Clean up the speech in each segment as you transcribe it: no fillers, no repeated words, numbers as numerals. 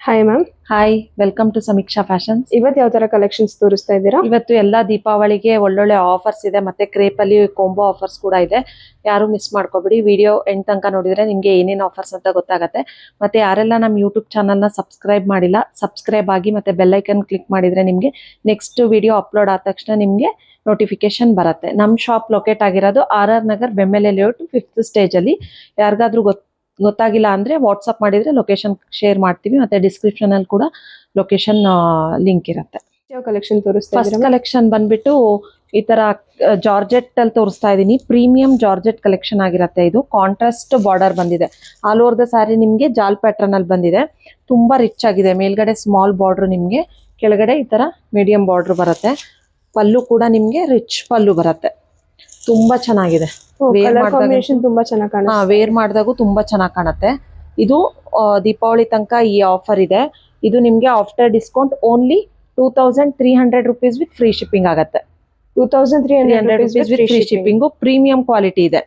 Hi ma'am. Hi, welcome to Samiksha Fashions. ಇವತ್ತು ಯಾವ ತರ ಕಲೆಕ್ಷನ್ಸ್ ತೋರಿಸ್ತಾ ಇದ್ದೀರಾ? ಇವತ್ತು ಎಲ್ಲಾ ದೀಪಾವಳಿಗೆ ಒಳ್ಳೊಳ್ಳೆ ಆಫರ್ಸ್ ಇದೆ, ಮತ್ತೆ ಕ್ರೇಪ್ ಅಲ್ಲಿ ಕಾಂಬೋ ಆಫರ್ಸ್ ಕೂಡ ಇದೆ. ಯಾರು ಮಿಸ್ ಮಾಡ್ಕೋಬೇಡಿ. ವಿಡಿಯೋ ಎಂಡ್ ತನಕ ನೋಡಿದ್ರೆ ನಿಮ್ಗೆ ಏನೇನು ಆಫರ್ಸ್ ಅಂತ ಗೊತ್ತಾಗತ್ತೆ. ಮತ್ತೆ ಯಾರೆಲ್ಲ ನಮ್ಮ ಯೂಟ್ಯೂಬ್ ಚಾನಲ್ ನ ಸಬ್ಸ್ಕ್ರೈಬ್ ಮಾಡಿಲ್ಲ, ಸಬ್ಸ್ಕ್ರೈಬ್ ಆಗಿ ಮತ್ತೆ ಬೆಲ್ ಐಕನ್ ಕ್ಲಿಕ್ ಮಾಡಿದ್ರೆ ನಿಮ್ಗೆ ನೆಕ್ಸ್ಟ್ ವಿಡಿಯೋ ಅಪ್ಲೋಡ್ ಆದ ತಕ್ಷಣ ನಿಮ್ಗೆ ನೋಟಿಫಿಕೇಶನ್ ಬರುತ್ತೆ. ನಮ್ಮ ಶಾಪ್ ಲೊಕೇಟ್ ಆಗಿರೋದು RR Nagar Bemmele layout 5th stage ಅಲ್ಲಿ. ಯಾರಿಗಾದ್ರೂ ಗೊತ್ತಾಗಿಲ್ಲ ಅಂದ್ರೆ ವಾಟ್ಸ್ಆಪ್ ಮಾಡಿದ್ರೆ ಲೊಕೇಶನ್ ಶೇರ್ ಮಾಡ್ತೀವಿ, ಮತ್ತೆ ಡಿಸ್ಕ್ರಿಪ್ಷನ್ ಅಲ್ಲಿ ಕೂಡ ಲೊಕೇಶನ್ ಲಿಂಕ್ ಇರುತ್ತೆ. ಯಾವ ಕಲೆಕ್ಷನ್ ತೋರಿಸ್ತಾ ಫಸ್ಟ್ ಇದ್ದೀರಾ? ಕಲೆಕ್ಷನ್ ಬಂದ್ಬಿಟ್ಟು ಈ ತರ ಜಾರ್ಜೆಟ್ ಅಲ್ಲಿ ತೋರಿಸ್ತಾ ಇದೀನಿ. ಪ್ರೀಮಿಯಂ ಜಾರ್ಜೆಟ್ ಕಲೆಕ್ಷನ್ ಆಗಿರುತ್ತೆ. ಇದು ಕಾಂಟ್ರಾಸ್ಟ್ ಬಾರ್ಡರ್ ಬಂದಿದೆ. ಆಲ್ ಓವರ್ ದ ಸ್ಯಾರಿ ನಿಮ್ಗೆ ಜಾಲ್ ಪ್ಯಾಟರ್ನ್ ಅಲ್ಲಿ ಬಂದಿದೆ. ತುಂಬಾ ರಿಚ್ ಆಗಿದೆ. ಮೇಲ್ಗಡೆ ಸ್ಮಾಲ್ ಬಾರ್ಡರ್, ನಿಮ್ಗೆ ಕೆಳಗಡೆ ಈ ತರ ಮೀಡಿಯಂ ಬಾರ್ಡರ್ ಬರುತ್ತೆ. ಪಲ್ಲು ಕೂಡ ನಿಮ್ಗೆ ರಿಚ್ ಪಲ್ಲು ಬರುತ್ತೆ. ತುಂಬಾ ಚೆನ್ನಾಗಿದೆ. ಕಾಂಬಿನೇಷನ್ ತುಂಬಾ ಚೆನ್ನಾಗಿ ಕಾಣುತ್ತೆ. ವೇರ್ ಮಾಡಿದಾಗೂ ತುಂಬಾ ಚೆನ್ನಾಗಿ ಕಾಣುತ್ತೆ. ಇದು ದೀಪಾವಳಿ ತನಕ ಈ ಆಫರ್ ಇದೆ. ಇದು ನಿಮ್ಗೆ after discount only 2300 rupees with free shipping ಆಗುತ್ತೆ. 2300 rupees with free shipping. Premium quality ಇದೆ.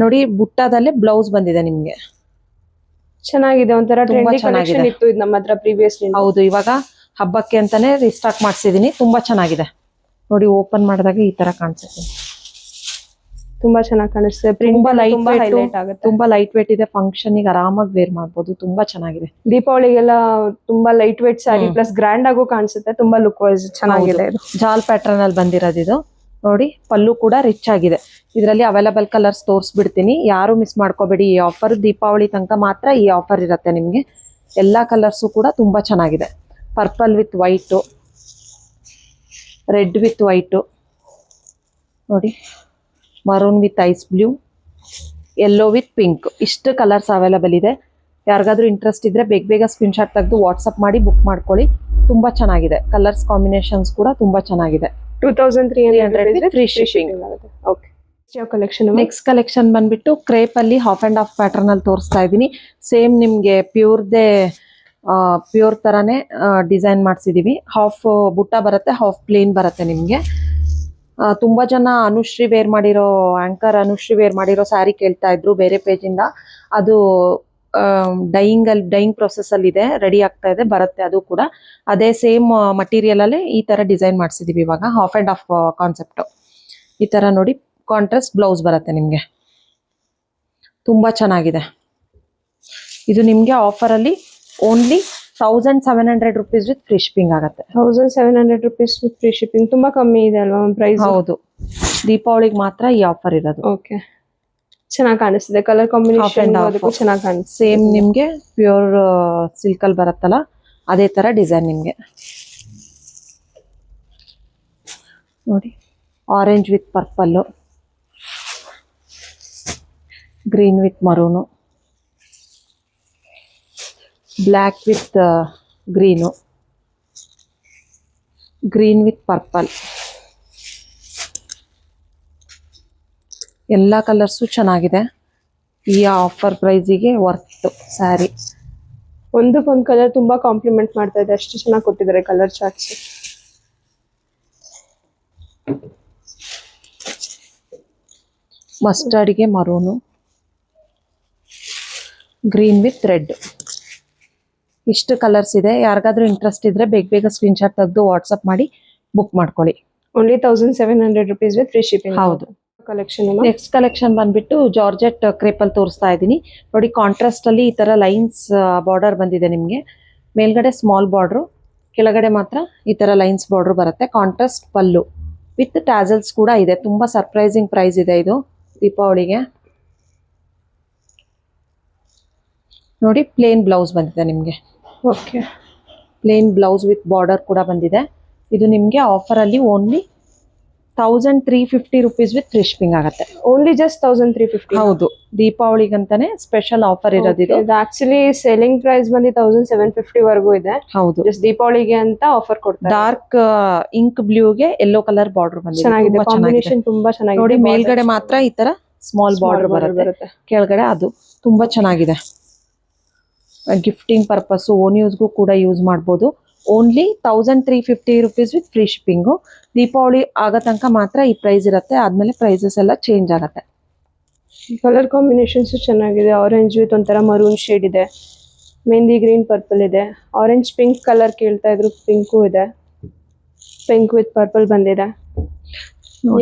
ನೋಡಿ, ಬುಟ್ಟಾದಲ್ಲೇ ಬ್ಲೌಸ್ ಬಂದಿದೆ ನಿಮ್ಗೆ. ಚೆನ್ನಾಗಿದೆ. ಒಂಥರ ಟ್ರೆಂಡಿ ಕಲೆಕ್ಷನ್ ಇತ್ತು ಇದು ನಮ್ಮ ಹತ್ರ ಪ್ರೀವಿಯಸ್ಲಿ. ಹೌದು, ಇವಾಗ ಹಬ್ಬಕ್ಕೆ ಅಂತಾನೆ ರೀಸ್ಟಾಕ್ ಮಾಡಿಸಿದೀನಿ. ತುಂಬಾ ಚೆನ್ನಾಗಿದೆ. ನೋಡಿ, ಓಪನ್ ಮಾಡಿದಾಗ ಈ ತರ ಕಾಣಿಸುತ್ತೆ. ತುಂಬಾ ಚೆನ್ನಾಗಿ ಕಾಣಿಸುತ್ತೆ. ತುಂಬಾ ಲೈಟ್ ವೇಟ್ ಇದೆ. ಫಂಕ್ಷನ್ ಗೆ ಆರಾಮಾಗಿ ವೇರ್ ಮಾಡಬಹುದು. ತುಂಬಾ ಚೆನ್ನಾಗಿದೆ. ದೀಪಾವಳಿಗೆಲ್ಲ ತುಂಬಾ light weight sari plus grand ಆಗು ಕಾಣಿಸುತ್ತೆ. ತುಂಬಾ ಲುಕ್ ವೈಸ್ ಚೆನ್ನಾಗಿದೆ. ಜಾಲ್ ಪ್ಯಾಟರ್ನ್ ಅಲ್ಲಿ ಬಂದಿರೋದು ಇದು. ನೋಡಿ, ಪಲ್ಲು ಕೂಡ ರಿಚ್ ಆಗಿದೆ. ಇದರಲ್ಲಿ ಅವೈಲಬಲ್ ಕಲರ್ಸ್ ತೋರಿಸ್ಬಿಡ್ತೀನಿ. ಯಾರು ಮಿಸ್ ಮಾಡ್ಕೋಬೇಡಿ. ಈ ಆಫರ್ ದೀಪಾವಳಿ ತನಕ ಮಾತ್ರ ಈ ಆಫರ್ ಇರುತ್ತೆ ನಿಮ್ಗೆ. ಎಲ್ಲಾ ಕಲರ್ಸು ಕೂಡ ತುಂಬಾ ಚೆನ್ನಾಗಿದೆ. Purple with white, red with white, ನೋಡಿ, maroon with ice blue, yellow with pink. ಇಷ್ಟು ಕಲರ್ಸ್ ಅವೈಲಬಲ್ ಇದೆ. ಯಾರಿಗಾದ್ರೂ ಇಂಟ್ರೆಸ್ಟ್ ಇದ್ರೆ ಬೇಗ ಸ್ಕ್ರೀನ್ ಶಾಟ್ ತೆಗೆದು ವಾಟ್ಸಪ್ ಮಾಡಿ ಬುಕ್ ಮಾಡ್ಕೊಳ್ಳಿ. ತುಂಬಾ ಚೆನ್ನಾಗಿದೆ. ಕಲರ್ಸ್ ಕಾಂಬಿನೇಷನ್ಸ್ ಕೂಡ ತುಂಬಾ ಚೆನ್ನಾಗಿದೆ. 2300 ಫ್ರೀ ಶಿಪ್ಪಿಂಗ್. ಓಕೆ. ಯಾವ ಕಲೆಕ್ಷನ್? ನೆಕ್ಸ್ಟ್ ಕಲೆಕ್ಷನ್ ಬಂದ್ಬಿಟ್ಟು ಕ್ರೇಪ್ ಅಲ್ಲಿ ಹಾಫ್ ಅಂಡ್ ಹಾಫ್ ಪ್ಯಾಟರ್ನ್ ಅಲ್ಲಿ ತೋರಿಸ್ತಾ ಇದ್ದೀನಿ. ಸೇಮ್ ನಿಮ್ಗೆ ಪ್ಯೂರ್ ತರಾನೇ ಡಿಸೈನ್ ಮಾಡಿಸಿದೀವಿ. ಹಾಫ್ ಬುಟ್ಟ ಬರುತ್ತೆ, ಹಾಫ್ ಪ್ಲೇನ್ ಬರುತ್ತೆ ನಿಮ್ಗೆ. ತುಂಬಾ ಜನ ಅನುಶ್ರೀ ವೇರ್ ಮಾಡಿರೋ, ಆಂಕರ್ ಅನುಶ್ರೀ ವೇರ್ ಮಾಡಿರೋ ಸ್ಯಾರಿ ಕೇಳ್ತಾ ಇದ್ರು ಬೇರೆ ಪೇಜ್ ಇಂದ. ಅದು ಡೈಯಿಂಗ್ ಪ್ರೊಸೆಸ್ ಅಲ್ಲಿ ಇದೆ, ರೆಡಿ ಆಗ್ತಾ ಇದೆ, ಬರುತ್ತೆ. ಅದು ಕೂಡ ಅದೇ ಸೇಮ್ ಮಟೀರಿಯಲ್ ಅಲ್ಲಿ ಈ ತರ ಡಿಸೈನ್ ಮಾಡಿಸಿದೀವಿ. ಇವಾಗ ಹಾಫ್ ಅಂಡ್ ಹಾಫ್ ಕಾನ್ಸೆಪ್ಟ್. ಈ ತರ ನೋಡಿ, ಕಾಂಟ್ರಾಸ್ಟ್ ಬ್ಲೌಸ್ ಬರುತ್ತೆ ನಿಮ್ಗೆ. ತುಂಬಾ ಚೆನ್ನಾಗಿದೆ. ಇದು ನಿಮ್ಗೆ ಆಫರ್ ಅಲ್ಲಿ only 1700 rupees with free shipping ಆಗುತ್ತೆ. 1700 rupees ವಿತ್ ಫ್ರೀ ಶಿಪ್ಪಿಂಗ್. ತುಂಬಾ ಕಮ್ಮಿ ಇದೆ ಅಲ್ವಾ ಪ್ರೈಸ್? ಹೌದು, ದೀಪಾವಳಿಗೆ ಮಾತ್ರ ಈ ಆಫರ್ ಇರೋದು. ಓಕೆ, ಚೆನ್ನಾಗಿ ಕಾಣಿಸ್ತಿದೆ. ಕಲರ್ ಕಾಂಬಿನೇಷನ್ ಅದಕ್ಕೂ ಚೆನ್ನಾಗಿ ಕಾಣಿಸ್ತಿದೆ. ಸೇಮ್ ನಿಮ್ಗೆ ಪ್ಯೂರ್ ಸಿಲ್ಕ್ ಅಲ್ಲಿ ಬರುತ್ತಲ್ಲ, ಅದೇ ತರ ಡಿಸೈನ್ ನಿಮ್ಗೆ. ನೋಡಿ, orange with purple, green with ಮರೂನು, black with green, green with purple. ಎಲ್ಲ ಕಲರ್ಸು ಚೆನ್ನಾಗಿದೆ. ಈ ಆಫರ್ ಪ್ರೈಸಿಗೆ ವರ್ತ್ ಸ್ಯಾರಿ. ಒಂದಕ್ಕೊಂದು ಕಲರ್ ತುಂಬಾ ಕಾಂಪ್ಲಿಮೆಂಟ್ ಮಾಡ್ತಾ ಇದೆ. ಅಷ್ಟು ಚೆನ್ನಾಗಿ ಕೊಟ್ಟಿದ್ದಾರೆ ಕಲರ್ ಚಾರ್ಟ್ಸ್. ಮಸ್ಟರ್ಡ್ಗೆ ಮರೂನು, ಗ್ರೀನ್ ವಿತ್ ರೆಡ್. ಇಷ್ಟು ಕಲರ್ಸ್ ಇದೆ. ಯಾರಿಗಾದ್ರೂ ಇಂಟ್ರೆಸ್ಟ್ ಇದ್ರೆ ಬೇಗ ಸ್ಕ್ರೀನ್ ಶಾಟ್ ತೆಗೆದು ವಾಟ್ಸ್ಆಪ್ ಮಾಡಿ ಬುಕ್ ಮಾಡ್ಕೊಳ್ಳಿ. Only 1700 rupees with free shipping. ಹೌದು. ಕಲೆಕ್ಷನ್ ನೆಕ್ಸ್ಟ್ ಕಲೆಕ್ಷನ್ ಬಂದ್ಬಿಟ್ಟು ಜಾರ್ಜೆಟ್ ಕ್ರೇಪ್ ಅಲ್ಲಿ ತೋರಿಸ್ತಾ ಇದ್ದೀನಿ. ನೋಡಿ, ಕಾಂಟ್ರಾಸ್ಟ್ ಅಲ್ಲಿ ಈ ತರ ಲೈನ್ಸ್ ಬಾರ್ಡರ್ ಬಂದಿದೆ ನಿಮ್ಗೆ. ಮೇಲ್ಗಡೆ ಸ್ಮಾಲ್ ಬಾರ್ಡರ್, ಕೆಳಗಡೆ ಮಾತ್ರ ಈ ತರ ಲೈನ್ಸ್ ಬಾರ್ಡರ್ ಬರುತ್ತೆ. ಕಾಂಟ್ರಾಸ್ಟ್ ಪಲ್ಲು ವಿತ್ ಟ್ಯಾಸಲ್ಸ್ ಕೂಡ ಇದೆ. ತುಂಬಾ ಸರ್ಪ್ರೈಸಿಂಗ್ ಪ್ರೈಸ್ ಇದೆ ಇದು ದೀಪಾವಳಿಗೆ. ನೋಡಿ, ಪ್ಲೇನ್ ಬ್ಲೌಸ್ ಬಂದಿದೆ ನಿಮ್ಗೆ. Okay, plain blouse with border ಕೂಡ ಬಂದಿದೆ. ಇದು ನಿಮ್ಗೆ ಆಫರ್ ಅಲ್ಲಿ only 1350 rupees with free shipping ಆಗುತ್ತೆ. Only just 1350. ಹೌದು, ದೀಪಾವಳಿಗಂತಾನೆ ಸ್ಪೆಷಲ್ ಆಫರ್ ಇರೋದು ಇದು. ಆಕ್ಚುಲಿ ಸೆಲ್ಲಿಂಗ್ ಪ್ರೈಸ್ ಬಂದು 1750 ವರೆಗೂ ಇದೆ. ಹೌದು, ಜಸ್ಟ್ ದೀಪಾವಳಿಗೆ ಅಂತ ಆಫರ್ ಕೊಡ್ತಾರೆ. ಡಾರ್ಕ್ ಇಂಕ್ ಬ್ಲೂಗೆ ಯೆಲ್ಲೋ ಕಲರ್ ಬಾರ್ಡರ್ ಬಂದಿದೆ. ಚೆನ್ನಾಗಿದೆ. ಕಾಂಬಿನೇಷನ್ ತುಂಬಾ ಚೆನ್ನಾಗಿದೆ. ನೋಡಿ, ಮೇಲ್ಗಡೆ ಮಾತ್ರ ಈ ತರ ಸ್ಮಾಲ್ ಬಾರ್ಡರ್ ಬರುತ್ತೆ, ಕೆಳಗಡೆ ಅದು ತುಂಬಾ ಚೆನ್ನಾಗಿದೆ. ಗಿಫ್ಟಿಂಗ್ ಪರ್ಪಸ್, ಓನ್ ಯೂಸ್ಗೂ ಕೂಡ ಯೂಸ್ ಮಾಡ್ಬೋದು. Only 1350 rupees with free shipping. Deepavali ಆಗೋ ತನಕ ಮಾತ್ರ ಈ ಪ್ರೈಸ್ ಇರುತ್ತೆ. ಆದ್ಮೇಲೆ ಪ್ರೈಸಸ್ ಎಲ್ಲ ಚೇಂಜ್ ಆಗುತ್ತೆ. ಕಲರ್ ಕಾಂಬಿನೇಷನ್ಸ್ ಚೆನ್ನಾಗಿದೆ. ಆರೆಂಜ್ ವಿತ್ ಒಂಥರ ಮರೂನ್ ಶೇಡ್ ಇದೆ. ಮೆಹಂದಿ ಗ್ರೀನ್ ಪರ್ಪಲ್ ಇದೆ, ಆರೆಂಜ್ ಪಿಂಕ್ ಕಲರ್ ಕೇಳ್ತಾ ಇದ್ರು, ಪಿಂಕು ಇದೆ, ಪಿಂಕ್ ವಿತ್ ಪರ್ಪಲ್ ಬಂದಿದೆ,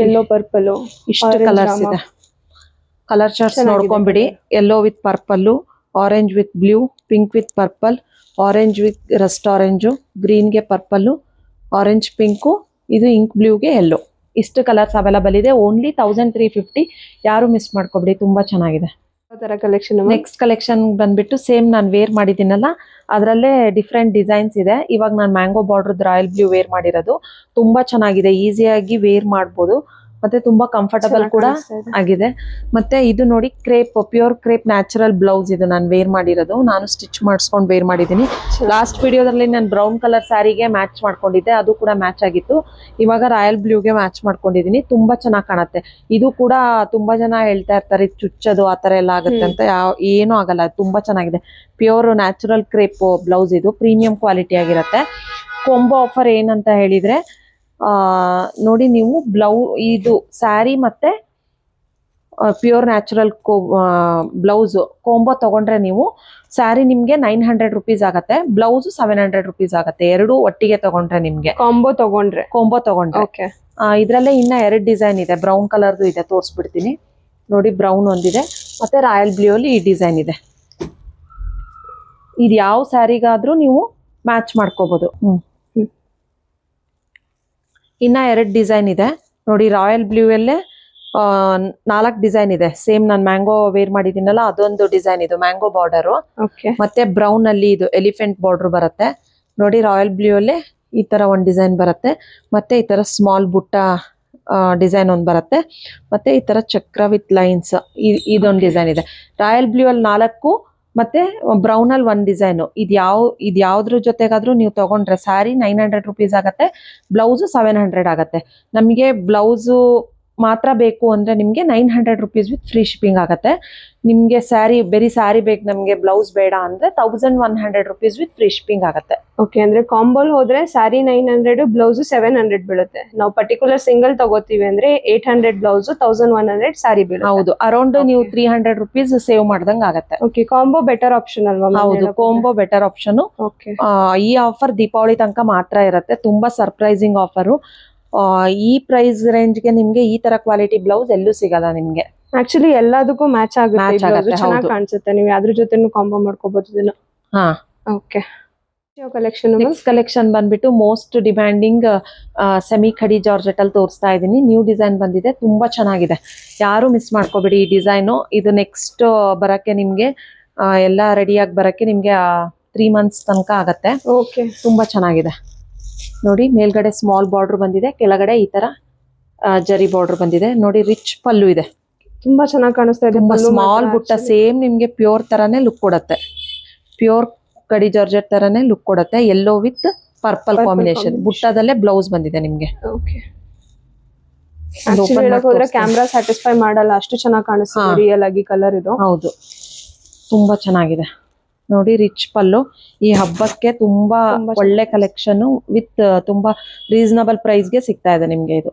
ಯೆಲ್ಲೋ ಪರ್ಪಲ್, ಇಷ್ಟು ಕಲರ್ಸ್ ಇದೆ. ಕಲರ್ ಚಾರ್ಟ್ಸ್ ನೋಡ್ಕೊಂಡ್ಬಿಡಿ. Yellow with purple, orange with blue, pink with purple, orange with rust orange, ಗ್ರೀನ್ಗೆ ಪರ್ಪಲ್, ಆರೆಂಜ್ ಪಿಂಕು, ಇದು ಇಂಕ್ ಬ್ಲೂಗೆ ಯೆಲ್ಲೋ. ಇಷ್ಟು ಕಲರ್ಸ್ ಅವೈಲಬಲ್ ಇದೆ. ಓನ್ಲಿ 1350. ಯಾರು ಮಿಸ್ ಮಾಡ್ಕೊಬಿಡಿ, ತುಂಬಾ ಚೆನ್ನಾಗಿದೆ. ತರ ಕಲೆಕ್ಷನ್. ನೆಕ್ಸ್ಟ್ ಕಲೆಕ್ಷನ್ ಬಂದ್ಬಿಟ್ಟು ಸೇಮ್ ನಾನು ವೇರ್ ಮಾಡಿದ್ದೀನಲ್ಲ ಅದರಲ್ಲೇ ಡಿಫ್ರೆಂಟ್ ಡಿಸೈನ್ಸ್ ಇದೆ. ಇವಾಗ ನಾನು mango border royal blue wear ಮಾಡಿರೋದು. ತುಂಬಾ ಚೆನ್ನಾಗಿದೆ, ಈಸಿಯಾಗಿ ವೇರ್ ಮಾಡ್ಬೋದು, ಮತ್ತೆ ತುಂಬಾ ಕಂಫರ್ಟಬಲ್ ಕೂಡ ಆಗಿದೆ. ಮತ್ತೆ ಇದು ನೋಡಿ crepe, pure crepe natural blouse. ಇದು ನಾನು ವೇರ್ ಮಾಡಿರೋದು, ನಾನು ಸ್ಟಿಚ್ ಮಾಡಿಸ್ಕೊಂಡು ವೇರ್ ಮಾಡಿದ್ದೀನಿ. ಲಾಸ್ಟ್ ವಿಡಿಯೋದಲ್ಲಿ ನಾನು ಬ್ರೌನ್ ಕಲರ್ ಸ್ಯಾರಿಗೆ ಮ್ಯಾಚ್ ಮಾಡ್ಕೊಂಡಿದ್ದೆ, ಅದು ಕೂಡ ಮ್ಯಾಚ್ ಆಗಿತ್ತು. ಇವಾಗ ರಾಯಲ್ ಬ್ಲೂಗೆ ಮ್ಯಾಚ್ ಮಾಡ್ಕೊಂಡಿದ್ದೀನಿ. ತುಂಬಾ ಚೆನ್ನಾಗಿ ಕಾಣುತ್ತೆ. ಇದು ಕೂಡ ತುಂಬಾ ಜನ ಹೇಳ್ತಾ ಇರ್ತಾರೆ ಚುಚ್ಚೋದು ಆ ತರ ಎಲ್ಲ ಆಗುತ್ತೆ ಅಂತ. ಏನೂ ಆಗಲ್ಲ, ತುಂಬಾ ಚೆನ್ನಾಗಿದೆ. ಪ್ಯೂರ್ ನ್ಯಾಚುರಲ್ ಕ್ರೇಪ್ ಬ್ಲೌಸ್, ಇದು ಪ್ರೀಮಿಯಂ ಕ್ವಾಲಿಟಿ ಆಗಿರುತ್ತೆ. ಕೊಂಬೋ ಆಫರ್ ಏನಂತ ಹೇಳಿದ್ರೆ ನೋಡಿ, ನೀವು ಇದು ಸ್ಯಾರಿ ಮತ್ತೆ ಪ್ಯೂರ್ ನ್ಯಾಚುರಲ್ ಬ್ಲೌಸ್ ಕೊಂಬೋ ತಗೊಂಡ್ರೆ ನೀವು ಸ್ಯಾರಿ ನಿಮ್ಗೆ 900 ರುಪೀಸ್ ಆಗತ್ತೆ, ಬ್ಲೌಸ್ 700 ರುಪೀಸ್ ಆಗತ್ತೆ. ಎರಡು ಒಟ್ಟಿಗೆ ತಗೊಂಡ್ರೆ ನಿಮ್ಗೆ ಕೊಂಬೋ ತಗೊಂಡ್ರೆ ಇದ್ರಲ್ಲೇ ಇನ್ನ 2 ಡಿಸೈನ್ ಇದೆ. ಬ್ರೌನ್ ಕಲರ್ದು ಇದೆ, ತೋರಿಸ್ಬಿಡ್ತೀನಿ ನೋಡಿ. ಬ್ರೌನ್ ಒಂದಿದೆ, ಮತ್ತೆ ರಾಯಲ್ ಬ್ಲೂ ಅಲ್ಲಿ ಈ ಡಿಸೈನ್ ಇದೆ. ಇದು ಯಾವ ಸ್ಯಾರಿಗಾದ್ರೂ ನೀವು ಮ್ಯಾಚ್ ಮಾಡ್ಕೋಬಹುದು. ಇನ್ನ 2 ಡಿಸೈನ್ ಇದೆ ನೋಡಿ. ರಾಯಲ್ ಬ್ಲೂ ಅಲ್ಲೇ 4 ಡಿಸೈನ್ ಇದೆ. ಸೇಮ್ ನಾನು ಮ್ಯಾಂಗೋ ವೇರ್ ಮಾಡಿದ್ದೀನಲ್ಲ ಅದೊಂದು ಡಿಸೈನ್, ಇದು ಮ್ಯಾಂಗೋ ಬಾರ್ಡರ್. ಮತ್ತೆ ಬ್ರೌನ್ ಅಲ್ಲಿ ಇದು ಎಲಿಫೆಂಟ್ ಬಾರ್ಡರ್ ಬರುತ್ತೆ ನೋಡಿ. ರಾಯಲ್ ಬ್ಲೂ ಅಲ್ಲೇ ಈ ತರ ಒಂದು ಡಿಸೈನ್ ಬರುತ್ತೆ, ಮತ್ತೆ ಈ ತರ ಸ್ಮಾಲ್ ಬುಟ್ಟ ಡಿಸೈನ್ ಒಂದು ಬರುತ್ತೆ, ಮತ್ತೆ ಈ ತರ ಚಕ್ರ ವಿತ್ ಲೈನ್ಸ್ ಇದೊಂದು ಡಿಸೈನ್ ಇದೆ. ರಾಯಲ್ ಬ್ಲೂ ಅಲ್ಲಿ 4, ಮತ್ತೆ ಬ್ರೌನ್ ಅಲ್ಲಿ 1 ಡಿಸೈನ್. ಇದು ಯಾವ್ದ್ರ ಜೊತೆಗಾದ್ರೂ ನೀವು ತಗೊಂಡ್ರೆ ಸ್ಯಾರಿ 900 ರುಪೀಸ್ ಆಗತ್ತೆ, ಬ್ಲೌಸ್ 700 ಆಗತ್ತೆ. ನಮಗೆ ಬ್ಲೌಸು ಮಾತ್ರ ಬೇಕು ಅಂದ್ರೆ ನಿಮ್ಗೆ 900 ರುಪೀಸ್ ವಿತ್ ಫ್ರೀ ಶಿಪ್ಪಿಂಗ್ ಆಗತ್ತೆ. ನಿಮ್ಗೆ ಬರೀ ಸ್ಯಾರಿ ಬೇಕು, ನಮ್ಗೆ ಬ್ಲೌಸ್ ಬೇಡ ಅಂದ್ರೆ 1100 ರುಪೀಸ್ ವಿತ್ ಫ್ರೀ ಶಿಪ್ಪಿಂಗ್ ಆಗತ್ತೆ. ಓಕೆ, ಅಂದ್ರೆ ಕಾಂಬೋಲ್ ಹೋದ್ರೆ ಸ್ಯಾರಿ 900, ಬ್ಲೌಸ್ 700 ಬೀಳುತ್ತೆ. ನಾವು ಪರ್ಟಿಕ್ಯುಲರ್ ಸಿಂಗಲ್ ತಗೋತೀವಿ ಅಂದ್ರೆ 800 ಬ್ಲೌಸ್, 1100 ಸ್ಯಾರಿ ಬೀಳುತ್ತೆ. ಹೌದು, ಅರೌಂಡ್ ನೀವು 300 ರುಪೀಸ್ ಸೇವ್ ಮಾಡ್ದಂಗ್ ಆಗತ್ತೆ. ಓಕೆ, ಕಾಂಬೋ ಬೆಟರ್ ಆಪ್ಷನ್ ಅಲ್ವಾ? ಹೌದು, ಕಾಂಬೋ ಬೆಟರ್ ಆಪ್ಷನ್. ಈ ಆಫರ್ ದೀಪಾವಳಿ ತನಕ ಮಾತ್ರ ಇರುತ್ತೆ. ತುಂಬಾ ಸರ್ಪ್ರೈಸಿಂಗ್ ಆಫರ್. ಈ ಪ್ರೈಸ್ ರೇಂಜ್ಗೆ ನಿಮ್ಗೆ ಈ ತರ ಕ್ವಾಲಿಟಿ ಬ್ಲೌಸ್ ಎಲ್ಲೂ ಸಿಗಲ್ಲ ನಿಮ್ಗೆ. ಆಕ್ಚುಲಿ ಎಲ್ಲದಕ್ಕೂ ಮ್ಯಾಚ್ ಆಗುತ್ತೆ, ಚೆನ್ನಾಗಿ ಕಾಣಿಸುತ್ತೆ. ನೀವು ಯಾವ್ದ್ರ ಜೊತೆನೂ ಕಾಂಬೋ ಮಾಡ್ಕೋಬಹುದು ಇದನ್ನ. ಓಕೆ, ನೆಕ್ಸ್ಟ್ ಕಲೆಕ್ಷನ್ ಬಂದ್ಬಿಟ್ಟು ಮೋಸ್ಟ್ ಡಿಮ್ಯಾಂಡಿಂಗ್ ಸೆಮಿ ಖಡಿ ಜಾರ್ಜೆಟ್ ಅಲ್ಲಿ ತೋರಿಸ್ತಾ ಇದ್ದೀನಿ. ನ್ಯೂ ಡಿಸೈನ್ ಬಂದಿದೆ, ತುಂಬಾ ಚೆನ್ನಾಗಿದೆ. ಯಾರು ಮಿಸ್ ಮಾಡ್ಕೋಬೇಡಿ ಈ ಡಿಸೈನು. ಇದು ನೆಕ್ಸ್ಟ್ ಬರಕ್ಕೆ ನಿಮ್ಗೆ ಎಲ್ಲ ರೆಡಿಯಾಗಿ ಬರಕ್ಕೆ ನಿಮ್ಗೆ 3 ಮಂತ್ಸ್ ತನಕ ಆಗತ್ತೆ. ಓಕೆ, ತುಂಬಾ ಚೆನ್ನಾಗಿದೆ ನೋಡಿ. ಮೇಲ್ಗಡೆ ಸ್ಮಾಲ್ ಬಾರ್ಡರ್ ಬಂದಿದೆ, ಕೆಳಗಡೆ ಈ ತರ ಜರಿ ಬಾರ್ಡರ್ ಬಂದಿದೆ ನೋಡಿ. ರಿಚ್ ಪಲ್ಲು ಇದೆ, ತುಂಬಾ ಚೆನ್ನಾಗಿ ಕಾಣಿಸ್ತಾ ಇದೆ. ಸ್ಮಾಲ್ ಬುಟ್ಟ, ಸೇಮ್ ನಿಮ್ಗೆ ಪ್ಯೂರ್ ತರಾನೇ ಲುಕ್ ಕೊಡುತ್ತೆ. ಪ್ಯೂರ್ ಕಡಿ ಜಾರ್ಜೆಟ್ ತರಾನೇ ಲುಕ್ ಕೊಡುತ್ತೆ. Yellow with purple combination. ಬುಟ್ಟದಲ್ಲೇ ಬ್ಲೌಸ್ ಬಂದಿದೆ ನಿಮ್ಗೆ. ಕ್ಯಾಮ್ರಾ ಸ್ಯಾಟಿಸ್ಫೈ ಮಾಡಲ್ಲ, ಅಷ್ಟು ಚೆನ್ನಾಗಿ ಕಾಣಿಸ್ತಿದೆ ರಿಯಲ್ ಆಗಿ ಕಲರ್ ಇದು. ಹೌದು, ತುಂಬಾ ಚೆನ್ನಾಗಿದೆ ನೋಡಿ. ರಿಚ್ ಪಲ್ಲು. ಈ ಹಬ್ಬಕ್ಕೆ ತುಂಬಾ ಒಳ್ಳೆ ಕಲೆಕ್ಷನ್ ವಿತ್ ತುಂಬಾ ರೀಸನಬಲ್ ಪ್ರೈಸ್ಗೆ ಸಿಗ್ತಾ ಇದೆ ನಿಮ್ಗೆ. ಇದು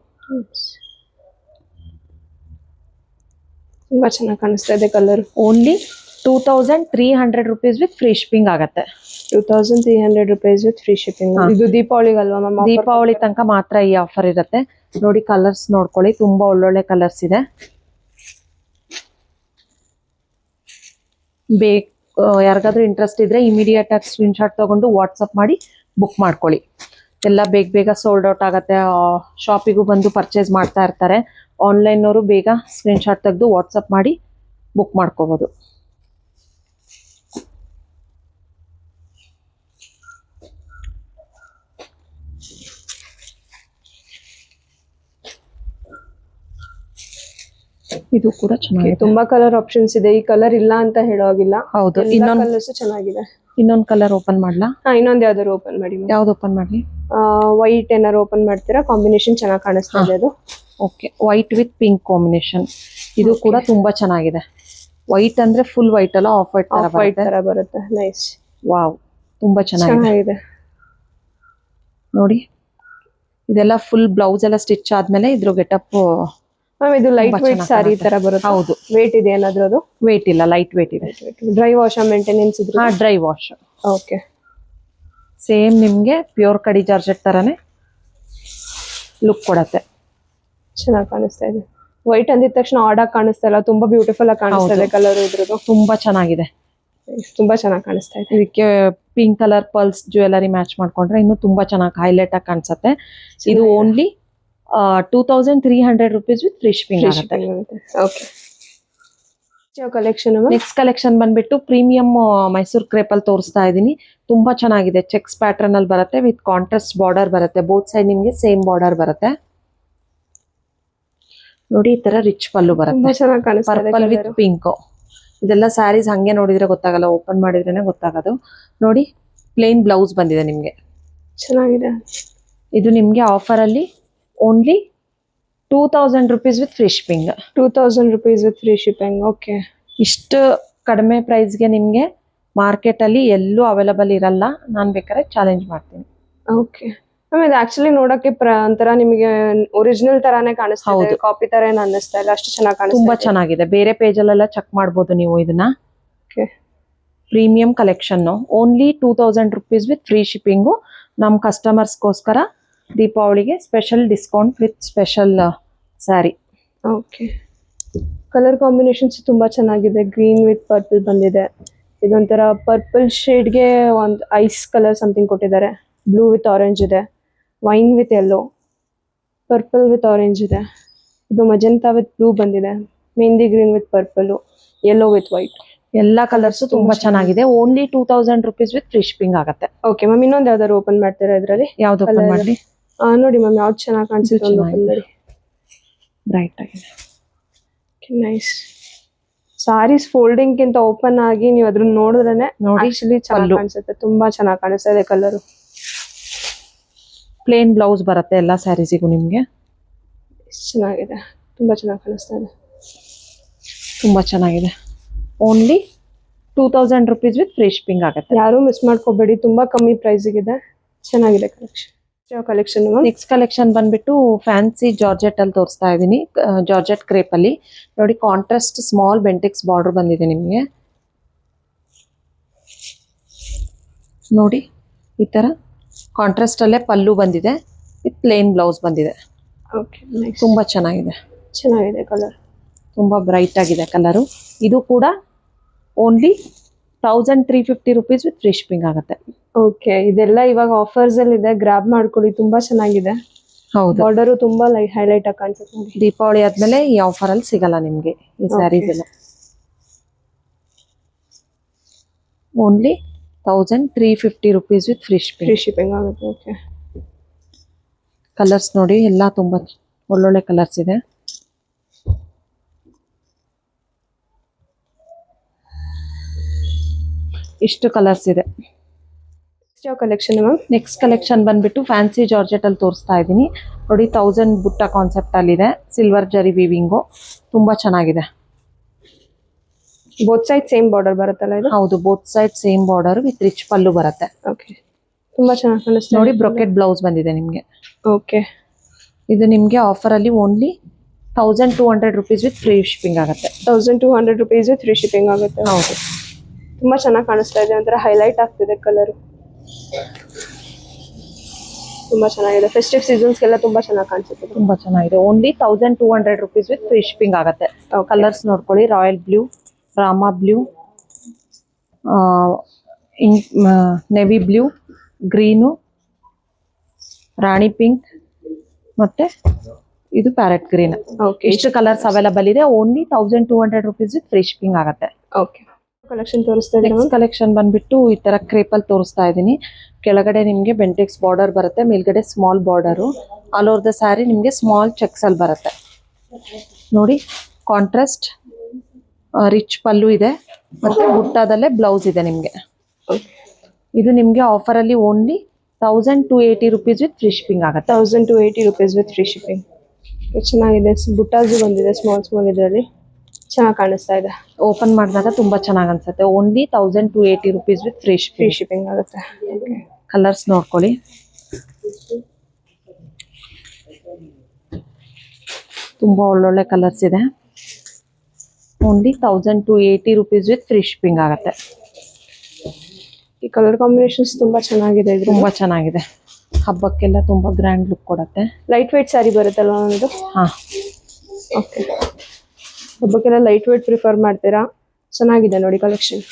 ತುಂಬಾ ಚೆನ್ನಾಗಿ ಕಾಣಿಸ್ತಾ ಇದೆ colour. Only 2300 rupees with free shipping ಆಗತ್ತೆ. 2300 ರುಪೀಸ್ ವಿತ್ ಫ್ರೀ ಶಿಪ್ಪಿಂಗ್. ಇದು ದೀಪಾವಳಿಗೆ ಅಲ್ವಾ ಮ್ಯಾಮ್? ದೀಪಾವಳಿ ತನಕ ಮಾತ್ರ ಈ ಆಫರ್ ಇರುತ್ತೆ ನೋಡಿ. ಕಲರ್ಸ್ ನೋಡ್ಕೊಳ್ಳಿ, ತುಂಬಾ ಒಳ್ಳೊಳ್ಳೆ ಕಲರ್ಸ್ ಇದೆ. ಯಾರಿಗಾದ್ರೂ ಇಂಟ್ರೆಸ್ಟ್ ಇದ್ರೆ ಇಮಿಡಿಯೇಟ್ ಆಗಿ ಸ್ಕ್ರೀನ್ ಶಾಟ್ ತಗೊಂಡು ವಾಟ್ಸಪ್ ಮಾಡಿ ಬುಕ್ ಮಾಡ್ಕೊಳ್ಳಿ. ಎಲ್ಲ ಬೇಗ ಸೋಲ್ಡ್ ಔಟ್ ಆಗುತ್ತೆ. ಶಾಪಿಗೂ ಬಂದು ಪರ್ಚೇಸ್ ಮಾಡ್ತಾ ಇರ್ತಾರೆ. ಆನ್ಲೈನ್ನವರು ಬೇಗ ಸ್ಕ್ರೀನ್ ಶಾಟ್ ತೆಗೆದು ವಾಟ್ಸಪ್ ಮಾಡಿ ಬುಕ್ ಮಾಡ್ಕೋಬಹುದು. ಇದು ಕೂಡ ಚೆನ್ನಾಗಿದೆ. ತುಂಬಾ ಕಲರ್ ಆಪ್ಷನ್ಸ್ ಇದೆ. ಈ ಕಲರ್ ಇಲ್ಲ ಅಂತ ಹೇಳೋಗಿಲ್ಲ. ಹೌದು, ಕಲರ್ಸ್ ಚೆನ್ನಾಗಿದೆ. ಇನ್ನೊಂದು ಕಲರ್ ಓಪನ್ ಮಾಡ್ಲಾ? ಇನ್ನೊಂದು ಯಾವ್ದಾದ್ರು ಓಪನ್ ಮಾಡಿ. ಯಾವ್ದು ಓಪನ್ ಮಾಡ್ಲಿ? ವೈಟ್ ಏನಾರು ಓಪನ್ ಮಾಡ್ತೀರಾ? ಕಾಂಬಿನೇಷನ್ ಚೆನ್ನಾಗಿ ಕಾಣಿಸ್ತಾ ಇದೆ ಅದು. Okay, white with pink combination. ಇದು ಕೂಡ ತುಂಬಾ ಚೆನ್ನಾಗಿದೆ. ವೈಟ್ ಅಂದ್ರೆ ಫುಲ್ ವೈಟ್ ಅಲ್ಲ, ಆಫ್ ವೈಟ್ ತರ ಬರುತ್ತೆ. ನೈಸ್, ವಾವ್, ತುಂಬಾ ಚೆನ್ನಾಗಿದೆ ನೋಡಿ. ಇದೆಲ್ಲ ಫುಲ್ ಬ್ಲೌಸ್ ಎಲ್ಲ ಸ್ಟಿಚ್ ಆದ್ಮೇಲೆ ಇದ್ರ ಗೆಟಪ್ ಮ್ಯಾಮ್ ಇದು ಲೈಟ್ ತುಂಬಾ ವೇಟ್ ಚೆನ್ನಾಗ್ ಸಾರಿ ಕಾಣುತ್ತೆ. ತರ ಬರುತ್ತೆ. ಹೌದು. ವೇಟ್ ಇದೆ ಏನಾದ್ರು ಅದು? ವೇಟ್ ಇಲ್ಲ, ಲೈಟ್ ವೇಟ್ ಇದೆ. ಡ್ರೈ ವಾಶ್ ಮೇಂಟೆನೆನ್ಸ್ ಇದ್ರು? ಹಾ, ಡ್ರೈ ವಾಶ್. ಓಕೆ. ಸೇಮ್ ನಿಮ್ಗೆ ಪ್ಯೂರ್ ಕಡಿ ಜಾರ್ಜೆಟ್ ತರಾನೇ ಲುಕ್ ಕೊಡತ್ತೆ. ಚೆನ್ನಾಗಿ ಕಾಣಿಸ್ತಾ ಇದೆ. ವೈಟ್ ಅಂದಿದ ತಕ್ಷಣ ಆಡ್ ಆಗಿ ಕಾಣಿಸ್ತಾ ಇಲ್ಲ, ತುಂಬಾ ಬ್ಯೂಟಿಫುಲ್ ಆಗಿ ಕಾಣಿಸ್ತಾ ಇದೆ ಕಲರ್ ಇದ್ರದ್ದು. ತುಂಬಾ ಚೆನ್ನಾಗಿದೆ. ತುಂಬಾ ಚೆನ್ನಾಗಿ ಕಾಣಿಸ್ತಾ ಇದೆ. ಇದಕ್ಕೆ pink colour pulse jewellery match ಮಾಡ್ಕೊಂಡ್ರೆ ಇನ್ನು ತುಂಬಾ ಚೆನ್ನಾಗಿ ಹೈಲೈಟ್ ಆಗಿ ಕಾಣಿಸುತ್ತೆ. ಇದು only 2300 rupees with free shipping ಆಗುತ್ತೆ. ಓಕೆ. ಕಲೆಕ್ಷನ್ ನೆಕ್ಸ್ಟ್ ಕಲೆಕ್ಷನ್ ಬಂದ್ಬಿಟ್ಟು ಪ್ರೀಮಿಯಂ ಮೈಸೂರ್ ಕ್ರೇಪ್ ಅಲ್ಲಿ ತೋರಿಸ್ತಾ ಇದೀನಿ. ತುಂಬಾ ಚೆನ್ನಾಗಿದೆ. ಚೆಕ್ಸ್ ಪ್ಯಾಟರ್ನ್ ಅಲ್ಲಿ ಬರುತ್ತೆ ವಿತ್ ಕಾಂಟ್ರಾಸ್ಟ್ ಬಾರ್ಡರ್ ಬರುತ್ತೆ. ಬೋತ್ ಸೈಡ್ ನಿಮ್ಗೆ ಸೇಮ್ ಬಾರ್ಡರ್ ಬರುತ್ತೆ. ನೋಡಿ, ಈ ತರ ರಿಚ್ ಪಲ್ಲು ಬರುತ್ತೆ. ತುಂಬಾ ಚೆನ್ನಾಗಿ ಕಾಣಿಸ್ತಾ ಇದೆ. Purple with pink. ಇದೆಲ್ಲ ಸ್ಯಾರೀಸ್ ಹಂಗೆ ನೋಡಿದ್ರೆ ಗೊತ್ತಾಗಲ್ಲ, ಓಪನ್ ಮಾಡಿದ್ರೇನೆ ಗೊತ್ತಾಗೋದು. ನೋಡಿ, ಪ್ಲೇನ್ ಬ್ಲೌಸ್ ಬಂದಿದೆ ನಿಮ್ಗೆ. ಚೆನ್ನಾಗಿದೆ. ಇದು ನಿಮ್ಗೆ ಆಫರ್ ಅಲ್ಲಿ only 2000 rupees with free shipping. 2000 rupees with free shipping. Okay. ಇಷ್ಟು ಕಡಿಮೆ ಪ್ರೈಸ್ಗೆ ನಿಮ್ಗೆ ಮಾರ್ಕೆಟ್ ಅಲ್ಲಿ ಎಲ್ಲೂ ಅವೈಲಬಲ್ ಇರಲ್ಲ. ನಾನು ಬೇಕಾದ್ರೆ ಚಾಲೆಂಜ್ ಮಾಡ್ತೀನಿ. ಓಕೆ ಮ್ಯಾಮ್, ಇದು ಆಕ್ಚುಲಿ ನೋಡಕ್ಕೆ ಒಂಥರ ನಿಮಗೆ ಒರಿಜಿನಲ್ ತರಾನೇ ಕಾಣಿಸ್ತಾ ಇದೆ, ಹೌದು. ಕಾಪಿ ತರ ಏನು ಅನ್ನಿಸ್ತಾ ಇಲ್ಲ, ಅಷ್ಟು ಚೆನ್ನಾಗಿ ಕಾಣಿಸ್ತಾ ತುಂಬಾ ಇದೆ. ಚೆನ್ನಾಗಿದೆ. ಬೇರೆ ಪೇಜ್ ಅಲ್ಲೆಲ್ಲ ಚೆಕ್ ಮಾಡ್ಬೋದು ನೀವು ಇದನ್ನ. Okay. Premium collection only 2000 rupees with free shipping. ನಮ್ಮ ಕಸ್ಟಮರ್ಸ್ಗೋಸ್ಕರ ದೀಪಾವಳಿಗೆ special discount with special sari. Okay. Colour combinations ತುಂಬಾ ಚೆನ್ನಾಗಿದೆ. ಗ್ರೀನ್ ವಿತ್ ಪರ್ಪಲ್ ಬಂದಿದೆ. ಇದೊಂಥರ ಪರ್ಪಲ್ ಶೇಡ್ಗೆ ಒಂದು ಐಸ್ ಕಲರ್ ಸಮಥಿಂಗ್ ಕೊಟ್ಟಿದ್ದಾರೆ. ಬ್ಲೂ ವಿತ್ ಆರೆಂಜ್ ಇದೆ, wine with yellow, purple with orange ಇದೆ. ಇದು ಮಜೆಂಟಾ ವಿತ್ ಬ್ಲೂ ಬಂದಿದೆ, mehndi green with purple, yellow with white. ಎಲ್ಲ ಕಲರ್ಸ್ ತುಂಬಾ ಚೆನ್ನಾಗಿದೆ. Only 2000 rupees with free shipping ಆಗುತ್ತೆ. ಓಕೆ ಮ್ಯಾಮ್, ಇನ್ನೊಂದು ಯಾವ್ದಾದ್ರು ಓಪನ್ ಮಾಡ್ತೀರಾ ಇದರಲ್ಲಿ? ಯಾವ್ದು ಓಪನ್ ಮಾಡಿ? ನೋಡಿ ಮ್ಯಾಮ್, ಯಾವ್ದು ಚೆನ್ನಾಗಿ ಕಾಣಿಸುತ್ತೆ ಒಂದು ಓಪನ್ ಮಾಡಿ. ಬ್ರೈಟ್ ಆಗಿದೆ. ನೈಸ್. ಸಾರೀಸ್ ಫೋಲ್ಡಿಂಗ್ ಗಿಂತ ಓಪನ್ ಆಗಿ ನೀವು ಅದ್ರ ನೋಡಿದ್ರೇನೆ ನೋಡಿ, ಆಕ್ಚುಲಿ ಚೆನ್ನಾಗಿ ಕಾಣಿಸುತ್ತೆ. ತುಂಬಾ ಚೆನ್ನಾಗಿ ಕಾಣಿಸ್ತಾ ಇದೆ ಕಲರ್. ಪ್ಲೇನ್ ಬ್ಲೌಸ್ ಬರುತ್ತೆ ಎಲ್ಲ ಸ್ಯಾರೀಸಿಗೂ ನಿಮ್ಗೆ. ಚೆನ್ನಾಗಿದೆ, ತುಂಬಾ ಚೆನ್ನಾಗಿ ಕಾಣಿಸ್ತಾ ಇದೆ. ತುಂಬಾ ಚೆನ್ನಾಗಿದೆ. Only 2000 rupees with free shipping ಆಗುತ್ತೆ. ಯಾರು ಮಿಸ್ ಮಾಡ್ಕೋಬೇಡಿ, ತುಂಬಾ ಕಮ್ಮಿ ಪ್ರೈಸಿಗಿದೆ. ಚೆನ್ನಾಗಿದೆ ಕಲೆಕ್ಷನ್. ಕಲೆಕ್ಷನ್ ನೆಕ್ಸ್ಟ್ ಕಲೆಕ್ಷನ್ ಬಂದ್ಬಿಟ್ಟು ಫ್ಯಾನ್ಸಿ ಜಾರ್ಜೆಟ್ ಅಲ್ಲಿ ತೋರಿಸ್ತಾ ಇದೀನಿ. ಜಾರ್ಜೆಟ್ ಕ್ರೇಪ್ ಅಲ್ಲಿ ನೋಡಿ, ಕಾಂಟ್ರಾಸ್ಟ್ ಸ್ಮಾಲ್ ಬೆಂಟೆಕ್ಸ್ ಬಾರ್ಡರ್ ಬಂದಿದೆ ನಿಮ್ಗೆ. ನೋಡಿ, ಈ ತರ ಕಾಂಟ್ರಾಸ್ಟ್ ಅಲ್ಲೇ ಪಲ್ಲು ಬಂದಿದೆ ವಿತ್ ಪ್ಲೇನ್ ಬ್ಲೌಸ್ ಬಂದಿದೆ. ಓಕೆ. ತುಂಬಾ ಚೆನ್ನಾಗಿದೆ. ಚೆನ್ನಾಗಿದೆ ಕಲರ್. ತುಂಬಾ ಬ್ರೈಟ್ ಆಗಿದೆ ಕಲರು. ಇದು ಕೂಡ only 1350 rupees with free shipping ಆಗುತ್ತೆ. ಓಕೆ. ಇದೆಲ್ಲ ಇವಾಗ ಆಫರ್ಸ್ ಅಲ್ಲಿ ಇದೆ, ಗ್ರಾಬ್ ಮಾಡ್ಕೊಳ್ಳಿ. ತುಂಬಾ ಚೆನ್ನಾಗಿದೆ. ಹೌದು. ಬಾರ್ಡರ್ ತುಂಬಾ ಹೈಲೈಟ್ ಆಗಿ ಕಾಣಿಸುತ್ತೆ ನೋಡಿ. ದೀಪಾವಳಿ ಆದ್ಮೇಲೆ ಈ ಆಫರ್ ಅಲ್ಲಿ ಸಿಗಲ್ಲ ನಿಮ್ಗೆ ಈ ಸ್ಯಾರೀಸ್ ಎಲ್ಲ. Only 1350 rupees with free free shipping ಆಗುತ್ತೆ. ಓಕೆ. ಕಲರ್ಸ್ ನೋಡಿ, ಎಲ್ಲ ತುಂಬಾ ಒಳ್ಳೊಳ್ಳೆ ಕಲರ್ಸ್ ಇದೆ. ಇಷ್ಟು ಕಲರ್ಸ್ ಇದೆ. Collection ma'am. ನೆಕ್ಸ್ಟ್ ಕಲೆಕ್ಷನ್ ಬಂದ್ಬಿಟ್ಟು ಫ್ಯಾನ್ಸಿ ಜಾರ್ಜೆಟ್ ಅಲ್ಲಿ ತೋರಿಸ್ತಾ ಇದ್ದೀನಿ ನೋಡಿ. 1000 ಬುಟ್ಟ ಕಾನ್ಸೆಪ್ಟ್ ಅಲ್ಲಿ ಇದೆ. ಸಿಲ್ವರ್ ಜರಿ ವೀವಿಂಗು ತುಂಬಾ ಚೆನ್ನಾಗಿದೆ. ಬೋತ್ ಸೈಡ್ ಸೇಮ್ ಬಾರ್ಡರ್ ಬರುತ್ತಲ್ಲ ಇದು? ಹೌದು, both side same border with rich pallu ಬರುತ್ತೆ. ಓಕೆ. ತುಂಬಾ ಚೆನ್ನಾಗಿ ಕಾಣಿಸ್ತಾ ನೋಡಿ, ಬ್ರೊಕೆಟ್ ಬ್ಲೌಸ್ ಬಂದಿದೆ ನಿಮ್ಗೆ. ಓಕೆ. ಇದು ನಿಮ್ಗೆ ಆಫರ್ ಅಲ್ಲಿ only 1200 rupees with free shipping ಆಗುತ್ತೆ. 1200 rupees ವಿತ್ ಫ್ರೀ ಶಿಪ್ಪಿಂಗ್ ಆಗುತ್ತೆ. ಹೌದು. ತುಂಬಾ ಚೆನ್ನಾಗಿ ಕಾಣಿಸ್ತಾ ಇದೆ, ಒಂಥರ ಹೈಲೈಟ್ ಆಗ್ತಿದೆ ಕಲರ್. ತುಂಬಾ ಚೆನ್ನಾಗಿದೆ. ಫೆಸ್ಟಿವ್ ಸೀಸನ್ಸ್ಗೆಲ್ಲ ತುಂಬಾ ಚೆನ್ನಾಗಿ ಕಾಣಿಸುತ್ತೆ. ತುಂಬಾ ಚೆನ್ನಾಗಿದೆ. Only 1200 rupees with free shipping ಆಗುತ್ತೆ. ಕಲರ್ಸ್ ನೋಡ್ಕೊಳ್ಳಿ. Royal blue, Rama blue, navy blue, green, rani pink ಮತ್ತೆ ಇದು ಪ್ಯಾರೆಟ್ ಗ್ರೀನ್. ಇಷ್ಟು ಕಲರ್ಸ್ ಅವೈಲಬಲ್ ಇದೆ. Only 1200 rupees with free shipping ಆಗುತ್ತೆ. ಓಕೆ. ಕಲೆಕ್ಷನ್ ತೋರಿಸ್ತಾ ಇದ್ದೀನಿ. ನೆಕ್ಸ್ಟ್ ಕಲೆಕ್ಷನ್ ಬಂದ್ಬಿಟ್ಟು ಈ ತರ ಕ್ರೇಪ್ ಅಲ್ಲಿ ತೋರಿಸ್ತಾ ಇದ್ದೀನಿ. ಕೆಳಗಡೆ ನಿಮ್ಗೆ ಬೆಂಟೆಕ್ಸ್ ಬಾರ್ಡರ್ ಬರುತ್ತೆ, ಮೇಲ್ಗಡೆ small border. All over the sari ನಿಮ್ಗೆ ಸ್ಮಾಲ್ ಚೆಕ್ಸ್ ಅಲ್ಲಿ ಬರುತ್ತೆ. ನೋಡಿ, ಕಾಂಟ್ರಾಸ್ಟ್ ರಿಚ್ ಪಲ್ಲು ಇದೆ ಮತ್ತೆ ಬುಟ್ಟಾದಲ್ಲೇ ಬ್ಲೌಸ್ ಇದೆ ನಿಮ್ಗೆ. ಇದು ನಿಮ್ಗೆ ಆಫರ್ ಅಲ್ಲಿ only 1280 rupees with free shipping ಆಗುತ್ತೆ. 1280 rupees ವಿತ್ ಫ್ರೀ ಶಿಪ್ಪಿಂಗ್. ಚೆನ್ನಾಗಿದೆ. ಬುಟ್ಟಾಸು ಬಂದಿದೆ ಸ್ಮಾಲ್ ಇದರಲ್ಲಿ. ಚೆನ್ನಾಗಿ ಕಾಣಿಸ್ತಾ ಇದೆ. ಓಪನ್ ಮಾಡಿದಾಗ ತುಂಬಾ ಚೆನ್ನಾಗಿ ಅನ್ಸುತ್ತೆ. Only 1280 rupees with free shipping ಆಗುತ್ತೆ. ಕಲರ್ಸ್ ನೋಡ್ಕೊಳ್ಳಿ. ತುಂಬ ಒಳ್ಳೊಳ್ಳೆ ಕಲರ್ಸ್ ಇದೆ. Only 1280 rupees with free shipping ಆಗುತ್ತೆ. ಈ ಕಲರ್ ಕಾಂಬಿನೇಷನ್ಸ್ ತುಂಬಾ ಚೆನ್ನಾಗಿದೆ. ಇದು ತುಂಬ ಚೆನ್ನಾಗಿದೆ, ಹಬ್ಬಕ್ಕೆಲ್ಲ ತುಂಬ ಗ್ರ್ಯಾಂಡ್ ಲುಕ್ ಕೊಡುತ್ತೆ. ಲೈಟ್ ವೇಟ್ ಸ್ಯಾರಿ ಬರುತ್ತಲ್ವಾ ಒಂದು? ಹಾಂ, ಓಕೆ. ಹಬ್ಬಕ್ಕೆಲ್ಲ ಲೈಟ್ ವೇಟ್ ಪ್ರಿಫರ್ ಮಾಡ್ತೀರಾ? ಚೆನ್ನಾಗಿದೆ ನೋಡಿ ಕಲೆಕ್ಷನ್.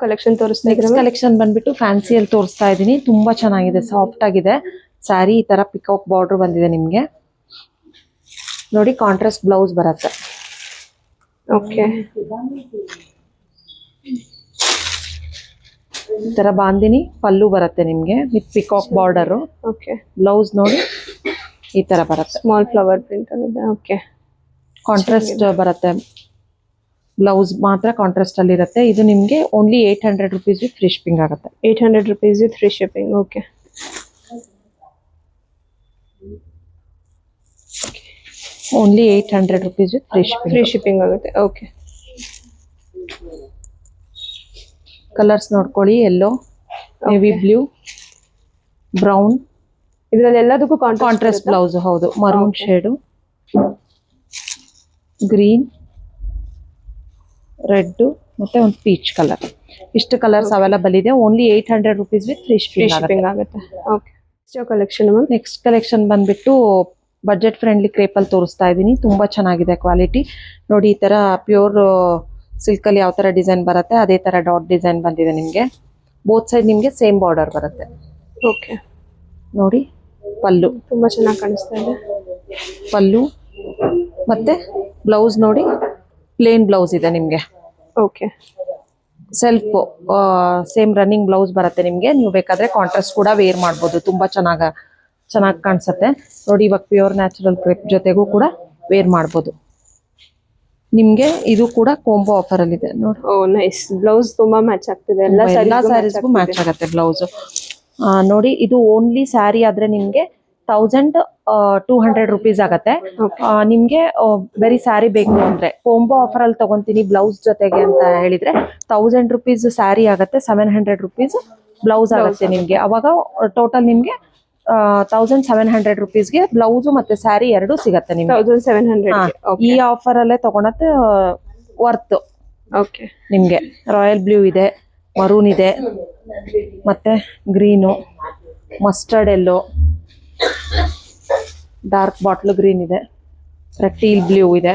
ಕಲೆಕ್ಷನ್ ತೋರಿಸ್ತಾ ನೆಕ್ಸ್ಟ್ ಇದ್ರೆ ಕಲೆಕ್ಷನ್ ಬಂದ್ಬಿಟ್ಟು ಫ್ಯಾನ್ಸಿಯಲ್ಲಿ ತೋರಿಸ್ತಾ ಇದ್ದೀನಿ. ತುಂಬ ಚೆನ್ನಾಗಿದೆ, ಸಾಫ್ಟ್ ಆಗಿದೆ ಸ್ಯಾರಿ. ಈ ತರ ಪಿಕಾಕ್ ಬಾರ್ಡರ್ ಬಂದಿದೆ ನಿಮಗೆ. ನೋಡಿ, ಕಾಂಟ್ರಾಸ್ಟ್ ಬ್ಲೌಸ್ ಬರುತ್ತೆ. ಓಕೆ. ಈ ತರ ಬಾಂದಿನಿ ಪಲ್ಲು ಬರುತ್ತೆ ನಿಮ್ಗೆ with peacock border. Okay. Blouse ನೋಡಿ ಈ ತರ ಬರುತ್ತೆ, ಸ್ಮಾಲ್ ಫ್ಲವರ್ ಪ್ರಿಂಟ್ ಇದೆ. ಓಕೆ. ಕಾಂಟ್ರಾಸ್ಟ್ ಬರುತ್ತೆ. ಬ್ಲೌಸ್ ಮಾತ್ರ ಕಾಂಟ್ರಾಸ್ಟ್ ಅಲ್ಲಿ ಇರುತ್ತೆ. ಇದು ನಿಮ್ಗೆ only 800 rupees with free shipping ಆಗುತ್ತೆ. 800 rupees with free shipping. Okay. Only 800 rupees with free shipping. Free shipping ಆಗುತ್ತೆ. ಓಕೆ. ಕಲರ್ಸ್ ನೋಡ್ಕೊಳ್ಳಿ. Yellow, navy blue, brown. ಇದರಲ್ಲಿ ಎಲ್ಲದಕ್ಕೂ ಕಾಂಟ್ರಾಸ್ಟ್ ಬ್ಲೌಸ್. ಹೌದು, ಮರೂನ್ ಶೇಡು, ಗ್ರೀನ್, ರೆಡ್ ಮತ್ತೆ ಒಂದು ಪೀಚ್ ಕಲರ್. ಇಷ್ಟು colours available ಇದೆ. Only 800 rupees with free shipping ಆಗುತ್ತೆ. ಓಕೆ. ಕಲೆಕ್ಷನ್ ನೆಕ್ಸ್ಟ್ ಕಲೆಕ್ಷನ್ ಬಂದ್ಬಿಟ್ಟು ಬಜೆಟ್ ಫ್ರೆಂಡ್ಲಿ ಕ್ರೇಪಲ್ಲಿ ತೋರಿಸ್ತಾ ಇದ್ದೀನಿ. ತುಂಬಾ ಚೆನ್ನಾಗಿದೆ ಕ್ವಾಲಿಟಿ. ನೋಡಿ, ಈ ತರ ಪ್ಯೂರ್ ಸಿಲ್ಕ್ ಅಲ್ಲಿ ಯಾವ ತರ ಡಿಸೈನ್ ಬರುತ್ತೆ ಅದೇ ತರ ಡಾಟ್ ಡಿಸೈನ್ ಬಂದಿದೆ ನಿಮ್ಗೆ. ಬೋತ್ ಸೈಡ್ ನಿಮ್ಗೆ ಸೇಮ್ ಬಾರ್ಡರ್ ಬರುತ್ತೆ. ಓಕೆ. ನೋಡಿ, ಪಲ್ಲು ತುಂಬಾ ಚೆನ್ನಾಗಿ ಕಾಣಿಸ್ತಾ ಇದೆ. ಪಲ್ಲು ಮತ್ತೆ ಬ್ಲೌಸ್ ನೋಡಿ, ಪ್ಲೇನ್ ಬ್ಲೌಸ್ ಇದೆ ನಿಮ್ಗೆ. Okay. Self same running blouse ಬರುತ್ತೆ ನಿಮ್ಗೆ. ನೀವು ಬೇಕಾದ್ರೆ ಕಾಂಟ್ರಾಸ್ಟ್ ಕೂಡ ವೇರ್ ಮಾಡ್ಬೋದು. ತುಂಬಾ ಚೆನ್ನಾಗಿ ಕಾಣಿಸುತ್ತೆ. ನೋಡಿ, ಇವಾಗ ಪ್ಯೂರ್ ನ್ಯಾಚುರಲ್ ಕ್ರೇಪ್ ಜೊತೆಗೂ ಕೂಡ ವೇರ್ ಮಾಡ್ಬೋದು. ನಿಮ್ಗೆ ಇದು ಕೂಡ ಕಾಂಬೋ ಆಫರ್ ಅಲ್ಲಿ ಇದೆ ನೋಡಿ. ಓ ನೈಸ್. ಬ್ಲೌಸ್ ತುಂಬಾ ಮ್ಯಾಚ್ ಆಗ್ತಿದೆ. ಎಲ್ಲ ಸ್ಯಾರೀಸ್ಗೂ ಮ್ಯಾಚ್ ಆಗುತ್ತೆ ಬ್ಲೌಸ್. ನೋಡಿ, ಇದು ಓನ್ಲಿ ಸ್ಯಾರಿ ಆದ್ರೆ ನಿಮ್ಗೆ 1200 ರುಪೀಸ್ ಆಗತ್ತೆ. ನಿಮ್ಗೆ ಬರೀ ಸ್ಯಾರಿ ಬೇಕು ಅಂದ್ರೆ ಕಾಂಬೋ ಆಫರ್ ಅಲ್ಲಿ ತಗೊಂತೀನಿ ಬ್ಲೌಸ್ ಜೊತೆಗೆ ಅಂತ ಹೇಳಿದ್ರೆ 1000 ರುಪೀಸ್ ಸ್ಯಾರಿ ಆಗತ್ತೆ, 700 ರುಪೀಸ್ ಬ್ಲೌಸ್ ಆಗುತ್ತೆ ನಿಮ್ಗೆ. ಅವಾಗ ಟೋಟಲ್ ನಿಮ್ಗೆ 1700 ರುಪೀಸ್ಗೆ ಬ್ಲೌಸ್ ಮತ್ತೆ ಸ್ಯಾರಿ ಎರಡು ಸಿಗತ್ತೆ ನಿಮ್ಗೆ. 1700. ಈ ಆಫರ್ ಅಲ್ಲೇ ತಗೊಳತ್ತೆ ವರ್ತ್. ಓಕೆ. ನಿಮ್ಗೆ ರಾಯಲ್ ಬ್ಲೂ ಇದೆ, ಮರೂನ್ ಇದೆ, ಮತ್ತೆ ಗ್ರೀನು, ಮಸ್ಟರ್ಡ್ ಎಲ್ಲೋ, ಡಾರ್ಕ್ ಬಾಟ್ಲ್ ಗ್ರೀನ್ ಇದೆ, ಟೀಲ್ ಬ್ಲೂ ಇದೆ,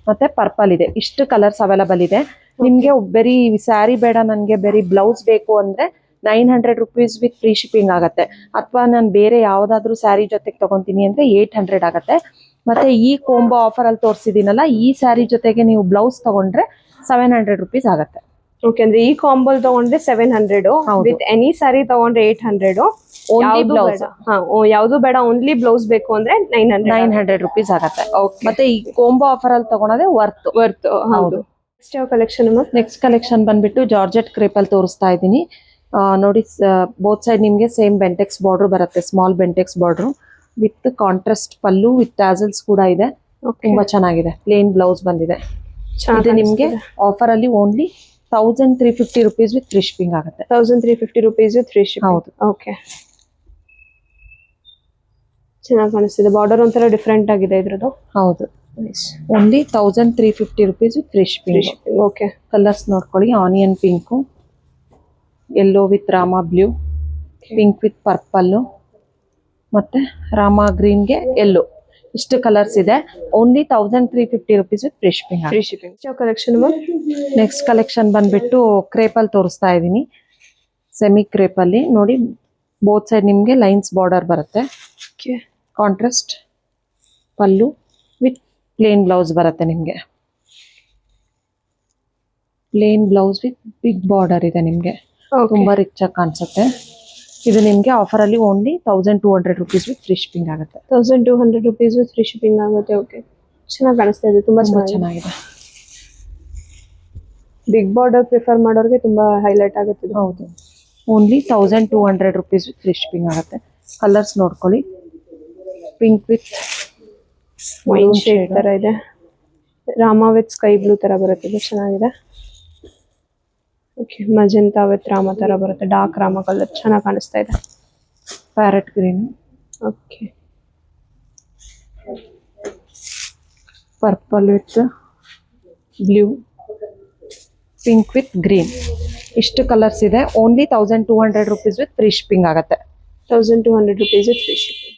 ಮತ್ತೆ ಪರ್ಪಲ್ ಇದೆ. ಇಷ್ಟು ಕಲರ್ಸ್ ಅವೈಲಬಲ್ ಇದೆ ನಿಮ್ಗೆ. ಬರೀ ಸ್ಯಾರಿ ಬೇಡ ನನಗೆ ಬರೀ ಬ್ಲೌಸ್ ಬೇಕು ಅಂದ್ರೆ 900 ರುಪೀಸ್ ವಿತ್ ಫ್ರೀ ಶಿಪ್ಪಿಂಗ್ ಆಗುತ್ತೆ. ಅಥವಾ ನಾನು ಬೇರೆ ಯಾವ್ದಾದ್ರು ಸ್ಯಾರಿ ಜೊತೆಗೆ ತಗೊಂತೀನಿ ಅಂದ್ರೆ 800 ಆಗುತ್ತೆ. ಮತ್ತೆ ಈ ಕಾಂಬೋ ಆಫರ್ ಅಲ್ಲಿ ತೋರಿಸಿದೀನಲ್ಲ, ಈ ಸ್ಯಾರಿ ಜೊತೆಗೆ ನೀವು ಬ್ಲೌಸ್ ತಗೊಂಡ್ರೆ 700 ರುಪೀಸ್ ಆಗುತ್ತೆ. ಓಕೆ. ಅಂದ್ರೆ ಈ ಕಾಂಬೋಲ್ ತಗೊಂಡ್ರೆ 700, ವಿತ್ ಎನಿ ಸ್ಯಾರಿ ತಗೊಂಡ್ರೆ 800. Only blouse. ಯಾವ್ದು ಬೇಡ, ಓನ್ಲಿ ಬ್ಲೌಸ್ ಬೇಕು ಅಂದ್ರೆ 900 ರುಪೀಸ್ ಆಗುತ್ತೆ. ಮತ್ತೆ ಈ ಕಾಂಬೋ ಆಫರ್ ಅಲ್ಲಿ ತಗೊಳೋದೇ ವರ್ತ್. ಹೌದು. ನೆಕ್ಸ್ಟ್ ಯಾವ ಕಲೆಕ್ಷನ್? ನೆಕ್ಸ್ಟ್ ಕಲೆಕ್ಷನ್ ಬಂದ್ಬಿಟ್ಟು ಜಾರ್ಜೆಟ್ ಕ್ರೇಪ್ ಅಲ್ಲಿ ತೋರಿಸ್ತಾ ಇದ್ದೀನಿ. ನೋಡಿ, ಬೋತ್ ಸೈಡ್ ನಿಮ್ಗೆ ಸೇಮ್ ಬೆಂಟೆಕ್ಸ್ ಬಾರ್ಡರ್ ಬರುತ್ತೆ, small Bentex border with contrast pallu with tassels ಕೂಡ ಇದೆ. ತುಂಬಾ ಚೆನ್ನಾಗಿದೆ. ಪ್ಲೇನ್ ಬ್ಲೌಸ್ ಬಂದಿದೆ. ಇದು ನಿಮ್ಗೆ ಆಫರ್ ಅಲ್ಲಿ only 1350 rupees with free shipping ಆಗುತ್ತೆ. 1350 ರುಪೀಸ್ ವಿತ್ ಫ್ರೀ ಶಿಪ್ಪಿಂಗ್. ಹೌದು. ಓಕೆ. ಚೆನ್ನಾಗಿ ಕಾಣಿಸ್ತಿದೆ. ಬಾರ್ಡರ್ ಒಂಥರ ಡಿಫ್ರೆಂಟ್ ಆಗಿದೆ ಇದ್ರದ್ದು. ಹೌದು. Only 1350 rupees with free shipping. Okay. Colours ನೋಡ್ಕೊಳ್ಳಿ. Onion pink, yellow with Rama blue, pink with purple, ಮತ್ತೆ ರಾಮಾ ಗ್ರೀನ್ಗೆ ಯೆಲ್ಲೋ. ಇಷ್ಟು ಕಲರ್ಸ್ ಇದೆ. Only 1350 rupees with free shipping. Free shipping. ಯಾವ ಕಲೆಕ್ಷನ್? ನೆಕ್ಸ್ಟ್ ಕಲೆಕ್ಷನ್ ಬಂದ್ಬಿಟ್ಟು ಕ್ರೇಪಲ್ಲಿ ತೋರಿಸ್ತಾ ಇದ್ದೀನಿ. ಸೆಮಿ ಕ್ರೇಪಲ್ಲಿ ನೋಡಿ, ಬೋತ್ ಸೈಡ್ ನಿಮಗೆ ಲೈನ್ಸ್ ಬಾರ್ಡರ್ ಬರುತ್ತೆ. Contrast pallu with plain blouse ಬರುತ್ತೆ ನಿಮಗೆ. Plain blouse with big border ಇದೆ ನಿಮಗೆ. ತುಂಬಾ ರಿಚ್ ಆಗಿ ಕಾಣಿಸುತ್ತೆ. ಇದು ನಿಮಗೆ ಆಫರ್ ಅಲ್ಲಿ only 1200 rupees with free shipping ಆಗುತ್ತೆ. 1200 ರುಪೀಸ್ ವಿತ್ ಫ್ರೀ ಶಿಪ್ಪಿಂಗ್ ಆಗುತ್ತೆ. ಓಕೆ. ಚೆನ್ನಾಗಿ ಕಾಣಿಸ್ತಾ ಇದೆ. ತುಂಬಾ ಚೆನ್ನಾಗಿದೆ. ಬಿಗ್ ಬಾರ್ಡರ್ ಪ್ರಿಫರ್ ಮಾಡೋರಿಗೆ ತುಂಬಾ ಹೈಲೈಟ್ ಆಗುತ್ತೆ. ಹೌದು. Only 1200 rupees with free shipping ಆಗುತ್ತೆ. ಕಲರ್ಸ್ ನೋಡ್ಕೊಳ್ಳಿ. ಪಿಂಕ್ ವಿತ್ ವೈನ್ ಶೇಡ್ ತರ ಇದೆ. ರಾಮಾ ವಿತ್ ಸ್ಕೈ ಬ್ಲೂ ತರ ಬರುತ್ತೆ. ಇದು ಚೆನ್ನಾಗಿದೆ. ಓಕೆ. ಮಜೆಂಟಾ ವಿತ್ ರಾಮ ತರ ಬರುತ್ತೆ. ಡಾರ್ಕ್ ರಾಮ ಕಲರ್ ಚೆನ್ನಾಗಿ ಕಾಣಿಸ್ತಾ ಇದೆ. Parrot green. Okay. Purple with blue, pink with green, ಇಷ್ಟು ಕಲರ್ಸ್ ಇದೆ. Only 1200 rupees with free shipping ಆಗುತ್ತೆ. 1200 rupees with free shipping.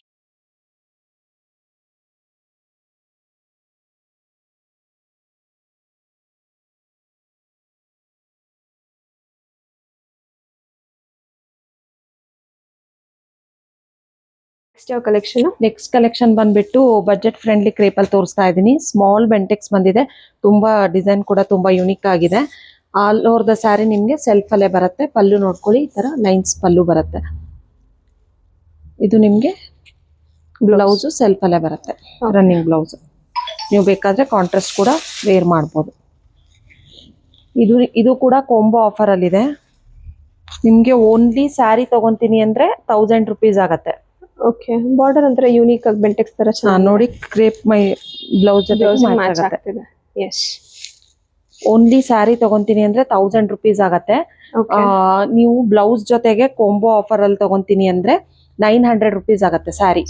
Next ಯಾವ ಕಲೆಕ್ಷನ್? ನೆಕ್ಸ್ಟ್ ಕಲೆಕ್ಷನ್ ಬಂದ್ಬಿಟ್ಟು ಬಜೆಟ್ ಫ್ರೆಂಡ್ಲಿ ಕ್ರೇಪ್ ಅಲ್ಲಿ ತೋರಿಸ್ತಾ ಇದ್ದೀನಿ. ಸ್ಮಾಲ್ ಬೆಂಟೆಕ್ಸ್ ಬಂದಿದೆ, ತುಂಬಾ ಡಿಸೈನ್ ಕೂಡ ತುಂಬಾ ಯುನಿಕ್ ಆಗಿದೆ. ಆಲ್ ಓವರ್ ದ ಸ್ಯಾರಿ ನಿಮ್ಗೆ ಸೆಲ್ಫ್ ಅಲ್ಲೇ ಬರುತ್ತೆ. ಪಲ್ಲು ನೋಡ್ಕೊಳ್ಳಿ, ಈ ತರ ಲೈನ್ಸ್ ಪಲ್ಲು ಬರುತ್ತೆ. ಇದು ನಿಮ್ಗೆ ಬ್ಲೌಸ್ ಸೆಲ್ಫ್ ಅಲ್ಲೇ ಬರುತ್ತೆ, ರನ್ನಿಂಗ್ ಬ್ಲೌಸ್. ನೀವು ಬೇಕಾದ್ರೆ ಕಾಂಟ್ರಾಸ್ಟ್ ಕೂಡ ವೇರ್ ಮಾಡ್ಬೋದು. ಇದು ಕೂಡ ಕಾಂಬೋ ಆಫರ್ ಅಲ್ಲಿ ಇದೆ. ನಿಮ್ಗೆ ಓನ್ಲಿ ಸ್ಯಾರಿ ತಗೊಂತೀನಿ ಅಂದ್ರೆ 1000 ರುಪೀಸ್ ಆಗತ್ತೆ. ಓಕೆ, ಬಾರ್ಡರ್ ಒಂಥರ ಯೂನಿಕ್ ಆಗಿ ಬೆಂಟೆಕ್ಸ್ ತರ ನೋಡಿ, ಕ್ರೇಪ್ ಮೈ ಬ್ಲೌಸ್ ಮ್ಯಾಚ್ ಆಗ್ತಿದೆ. ಎಸ್, ಓನ್ಲಿ ಸ್ಯಾರಿ ತಗೊಂತೀನಿ ಅಂದ್ರೆ 1000 ರುಪೀಸ್ ಆಗತ್ತೆ. ನೀವು ಬ್ಲೌಸ್ ಜೊತೆಗೆ ಕಾಂಬೋ ಆಫರ್ ಅಲ್ಲಿ ತಗೊಂತೀನಿ ಅಂದ್ರೆ 900 ರುಪೀಸ್ ಆಗತ್ತೆ ಸ್ಯಾರಿ.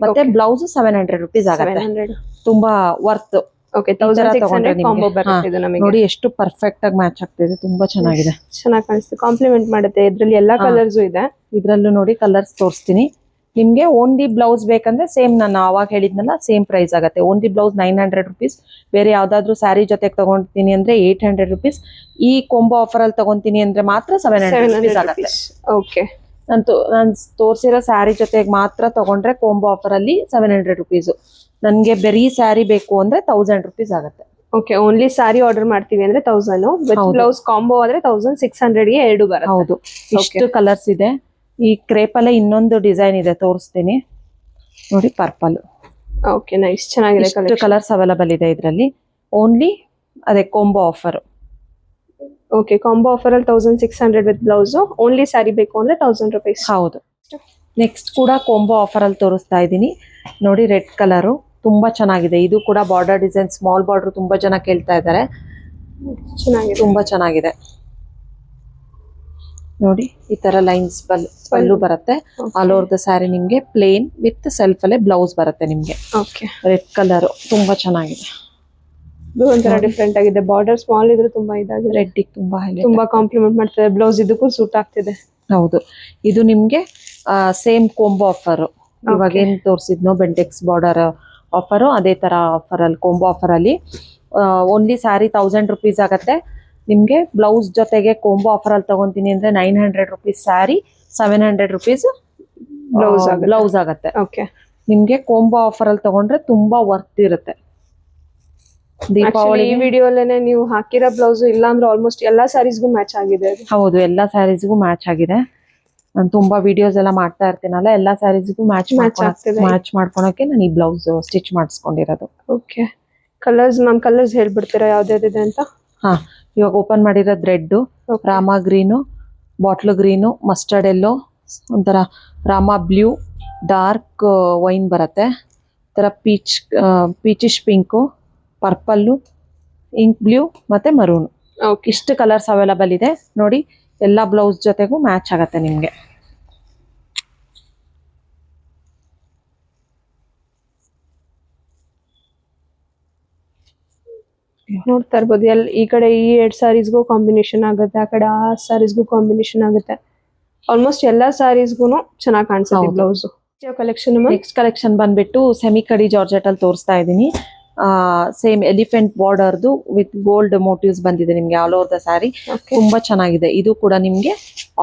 ಮತ್ತೆ ಬ್ಲೌಸ್ 700 ರುಪೀಸ್ ಆಗತ್ತೆ. ತುಂಬಾ ವರ್ತ್. ಓಕೆ, 1600 ಕಾಂಬೋ ಬರುತ್ತೆ ಇದು ನಮಗೆ. ನೋಡಿ ಎಷ್ಟು ಪರ್ಫೆಕ್ಟ್ ಆಗಿ ಮ್ಯಾಚ್ ಆಗ್ತಿದೆ, ತುಂಬಾ ಚೆನ್ನಾಗಿದೆ. ಚೆನ್ನಾಗಿ ಕಾಣಿಸುತ್ತೆ, ಕಾಂಪ್ಲಿಮೆಂಟ್ ಮಾಡುತ್ತೆ. ಇದ್ರಲ್ಲಿ ಎಲ್ಲಾ ಕಲರ್ಸ್ ಇದೆ. ಇದ್ರಲ್ಲೂ ನೋಡಿ ಕಲರ್ಸ್ ತೋರಿಸ್ತೀನಿ ನಿಮ್ಗೆ. ಓನ್ಲಿ ಬ್ಲೌಸ್ ಬೇಕಂದ್ರೆ ಸೇಮ್ ನಾನು ಅವಾಗ ಹೇಳಿದ್ನಲ್ಲ, ಸೇಮ್ ಪ್ರೈಸ್ ಆಗುತ್ತೆ. Only blouse 900 rupees. ಬೇರೆ ಯಾವ್ದಾದ್ರು ಸ್ಯಾರಿ ಜೊತೆಗೆ ತಗೊಂತೀನಿ ಅಂದ್ರೆ 800 ರುಪೀಸ್. ಈ ಕಾಂಬೋ ಆಫರ್ ಅಲ್ಲಿ ತಗೊಂತೀನಿ ಅಂದ್ರೆ ಮಾತ್ರ 700 ರುಪೀಸ್ ಆಗುತ್ತೆ. ಓಕೆ, ನಾನು ತೋರಿಸಿರೋ ಸ್ಯಾರಿ ಜೊತೆಗೆ ಮಾತ್ರ ತಗೊಂಡ್ರೆ ಕಾಂಬೋ ಆಫರ್ ಅಲ್ಲಿ 700 ರುಪೀಸ್. ನನ್ಗೆ ಬರೀ ಸ್ಯಾರಿ ಬೇಕು ಅಂದ್ರೆ 1000 ರುಪೀಸ್ ಆಗುತ್ತೆ. ಓಕೆ, ಓನ್ಲಿ ಸ್ಯಾರಿ ಆರ್ಡರ್ ಮಾಡ್ತೀವಿ ಅಂದ್ರೆ 1000, ಬ್ಲೌಸ್ ಕಾಂಬೋ ಆದ್ರೆ 1600 ಗೆ ಎರಡು ಬರುತ್ತೆ. ಹೌದು, ಇಷ್ಟು ಕಲರ್ಸ್ ಇದೆ. ಈ ಕ್ರೇಪ್ ಅಲ್ಲೇ ಇನ್ನೊಂದು ಡಿಸೈನ್ ಇದೆ, ತೋರಿಸ್ತೀನಿ ನೋಡಿ. ಪರ್ಪಲ್. ಓಕೆ, ನೈಸ್, ಚೆನ್ನಾಗಿದೆ. ಕಲರ್ಸ್ ಅವೈಲಬಲ್ ಇದೆ ಇದರಲ್ಲಿ. ಓನ್ಲಿ ಅದೇ combo offer. Okay, combo offer ಅಲ್ಲಿ 1600 ವಿತ್ ಬ್ಲೌಸ್. ಓನ್ಲಿ ಸ್ಯಾರಿ ಬೇಕು ಅಂದ್ರೆ 1000 ರುಪೀಸ್. ಹೌದು. ನೆಕ್ಸ್ಟ್ ಕೂಡ ಕಾಂಬೋ ಆಫರ್ ಅಲ್ಲಿ ತೋರಿಸ್ತಾ ಇದ್ದೀನಿ ನೋಡಿ. ರೆಡ್ ಕಲರು ತುಂಬಾ ಚೆನ್ನಾಗಿದೆ. ಇದು ಕೂಡ ಬಾರ್ಡರ್ ಡಿಸೈನ್, ಸ್ಮಾಲ್ ಬಾರ್ಡರ್ ತುಂಬಾ ಜನ ಕೇಳ್ತಾ ಇದ್ದಾರೆ. ಚೆನ್ನಾಗಿದೆ, ತುಂಬಾ ಚೆನ್ನಾಗಿದೆ ನೋಡಿ. ಈ ತರ ಲೈನ್ಸ್ ಪಲ್ಲು ಬರುತ್ತೆ. ಆಲ್ ಓವರ್ ದ ಸ್ಯಾರಿ ನಿಮ್ಗೆ ಪ್ಲೇನ್ ವಿತ್ ಸೆಲ್ಫ್ ಅಲ್ಲೇ ಬ್ಲೌಸ್ ಬರುತ್ತೆ ನಿಮ್ಗೆ. ಓಕೆ, ರೆಡ್ ಕಲರ್ ತುಂಬಾ ಚೆನ್ನಾಗಿದೆ. ಇದು ಒಂಥರ ಡಿಫ್ರೆಂಟ್ ಆಗಿದೆ. ಬಾರ್ಡರ್ ಸ್ಮಾಲ್ ಇದ್ರೆ ತುಂಬಾ ಇದಾಗಿದೆ. ರೆಡ್ ತುಂಬಾ ಕಾಂಪ್ಲಿಮೆಂಟ್ ಮಾಡ್ತದೆ. ಬ್ಲೌಸ್ ಇದಕ್ಕೂ ಸೂಟ್ ಆಗ್ತಿದೆ. ಹೌದು, ಇದು ನಿಮ್ಗೆ ಸೇಮ್ ಕಾಂಬೋ ಆಫರ್. ಇವಾಗ ಏನ್ ತೋರಿಸಿದ್ನೋ ಬೆಂಟೆಕ್ಸ್ ಬಾರ್ಡರ್ ಆಫರ್, ಅದೇ ತರ ಆಫರ್ ಅಲ್ಲಿ ಕಾಂಬೋ ಆಫರ್ ಅಲ್ಲಿ ಓನ್ಲಿ ಸ್ಯಾರಿ 1000 ರುಪೀಸ್ ಆಗತ್ತೆ. ನಿಮ್ಗೆ ಬ್ಲೌಸ್ ಜೊತೆಗೆ ಕಾಂಬೋ ಆಫರ್ ಅಲ್ಲಿ ತಗೊಂತೀನಿ ಅಂದ್ರೆ 900 ರುಪೀಸ್ ಸ್ಯಾರಿ, 700 ರುಪೀಸ್ ಬ್ಲೌಸ್ ಆಗತ್ತೆ. ಓಕೆ, ನಿಮ್ಗೆ ಕಾಂಬೋ ಆಫರ್ ಅಲ್ಲಿ ತಗೊಂಡ್ರೆ ತುಂಬಾ ವರ್ತ್ ಇರುತ್ತೆ. ದೀಪಾವಳಿ ಈ ವಿಡಿಯೋಲೇನೆ ನೀವು ಹಾಕಿರೋ ಬ್ಲೌಸ್ ಇಲ್ಲ ಅಂದ್ರೆ ಆಲ್ಮೋಸ್ಟ್ ಎಲ್ಲಾ ಸ್ಯಾರೀಸ್ಗೂ ಮ್ಯಾಚ್ ಆಗಿದೆ. ಹೌದು, ಎಲ್ಲಾ ಸ್ಯಾರೀಸ್ಗೂ ಮ್ಯಾಚ್ ಆಗಿದೆ. ನಾನು ತುಂಬಾ ವಿಡಿಯೋಸ್ ಎಲ್ಲ ಮಾಡ್ತಾ ಇರ್ತೀನಲ್ಲ, ಎಲ್ಲಾ ಸ್ಯಾರೀಸ್ಗೂ ಮ್ಯಾಚ್ ಮಾಡ್ಕೊಳಕ್ಕೆ ನಾನು ಈ ಬ್ಲೌಸ್ ಸ್ಟಿಚ್ ಮಾಡಿಸ್ಕೊಂಡಿರೋದು. ಓಕೆ, ಕಲರ್ಸ್ ಹೇಳ್ಬಿಡ್ತೀರಾ ಯಾವ್ದಾವ್ದಿದೆ ಅಂತ? ಇವಾಗ ಓಪನ್ ಮಾಡಿರೋದು red, Rama green, bottle green, mustard ಎಲ್ಲೋ, ಒಂಥರ ರಾಮಾ ಬ್ಲೂ, ಡಾರ್ಕ್ ವೈನ್ ಬರುತ್ತೆ, ತರ ಪೀಚಿಶ್ ಪಿಂಕು, ಪರ್ಪಲ್ಲು, ಇಂಕ್ ಬ್ಲೂ ಮತ್ತೆ ಮರೂನ್. ಇಷ್ಟು ಕಲರ್ಸ್ ಅವೈಲಬಲ್ ಇದೆ ನೋಡಿ. ಎಲ್ಲಾ ಬ್ಲೌಸ್ ಜೊತೆಗೂ ಮ್ಯಾಚ್ ಆಗತ್ತೆ ನಿಮ್ಗೆ. ನೋಡ್ತಾ ಇರ್ಬೋದು. ಈ ಕಡೆ ಈ 2 ಸ್ಯಾರೀಸ್ಗೂ ಕಾಂಬಿನೇಷನ್ ಆಗುತ್ತೆ, ಆ ಕಡೆ ಆ ಸ್ಯಾರೀಸ್ಗೂ ಕಾಂಬಿನೇಷನ್ ಆಗುತ್ತೆ. ಆಲ್ಮೋಸ್ಟ್ ಎಲ್ಲಾ ಸ್ಯಾರೀಸ್ಗೂ ಚೆನ್ನಾಗಿ ಕಾಣಿಸುತ್ತೆ ಬ್ಲೌಸ್. ಕಲೆಕ್ಷನ್ ನೆಕ್ಸ್ಟ್ ಕಲೆಕ್ಷನ್ ಬಂದ್ಬಿಟ್ಟು ಸೆಮಿ ಕಡಿ ಜಾರ್ಜೆಟ್ ಅಲ್ಲಿ ತೋರಿಸ್ತಾ ಇದ್ದೀನಿ. ಸೇಮ್ ಎಲಿಫೆಂಟ್ ಬಾರ್ಡರ್ದು ವಿತ್ ಗೋಲ್ಡ್ ಮೋಟಿವ್ಸ್ ಬಂದಿದೆ ನಿಮ್ಗೆ ಆಲ್ ಓವರ್ ದ ಸ್ಯಾರಿ. ತುಂಬಾ ಚೆನ್ನಾಗಿದೆ. ಇದು ಕೂಡ ನಿಮ್ಗೆ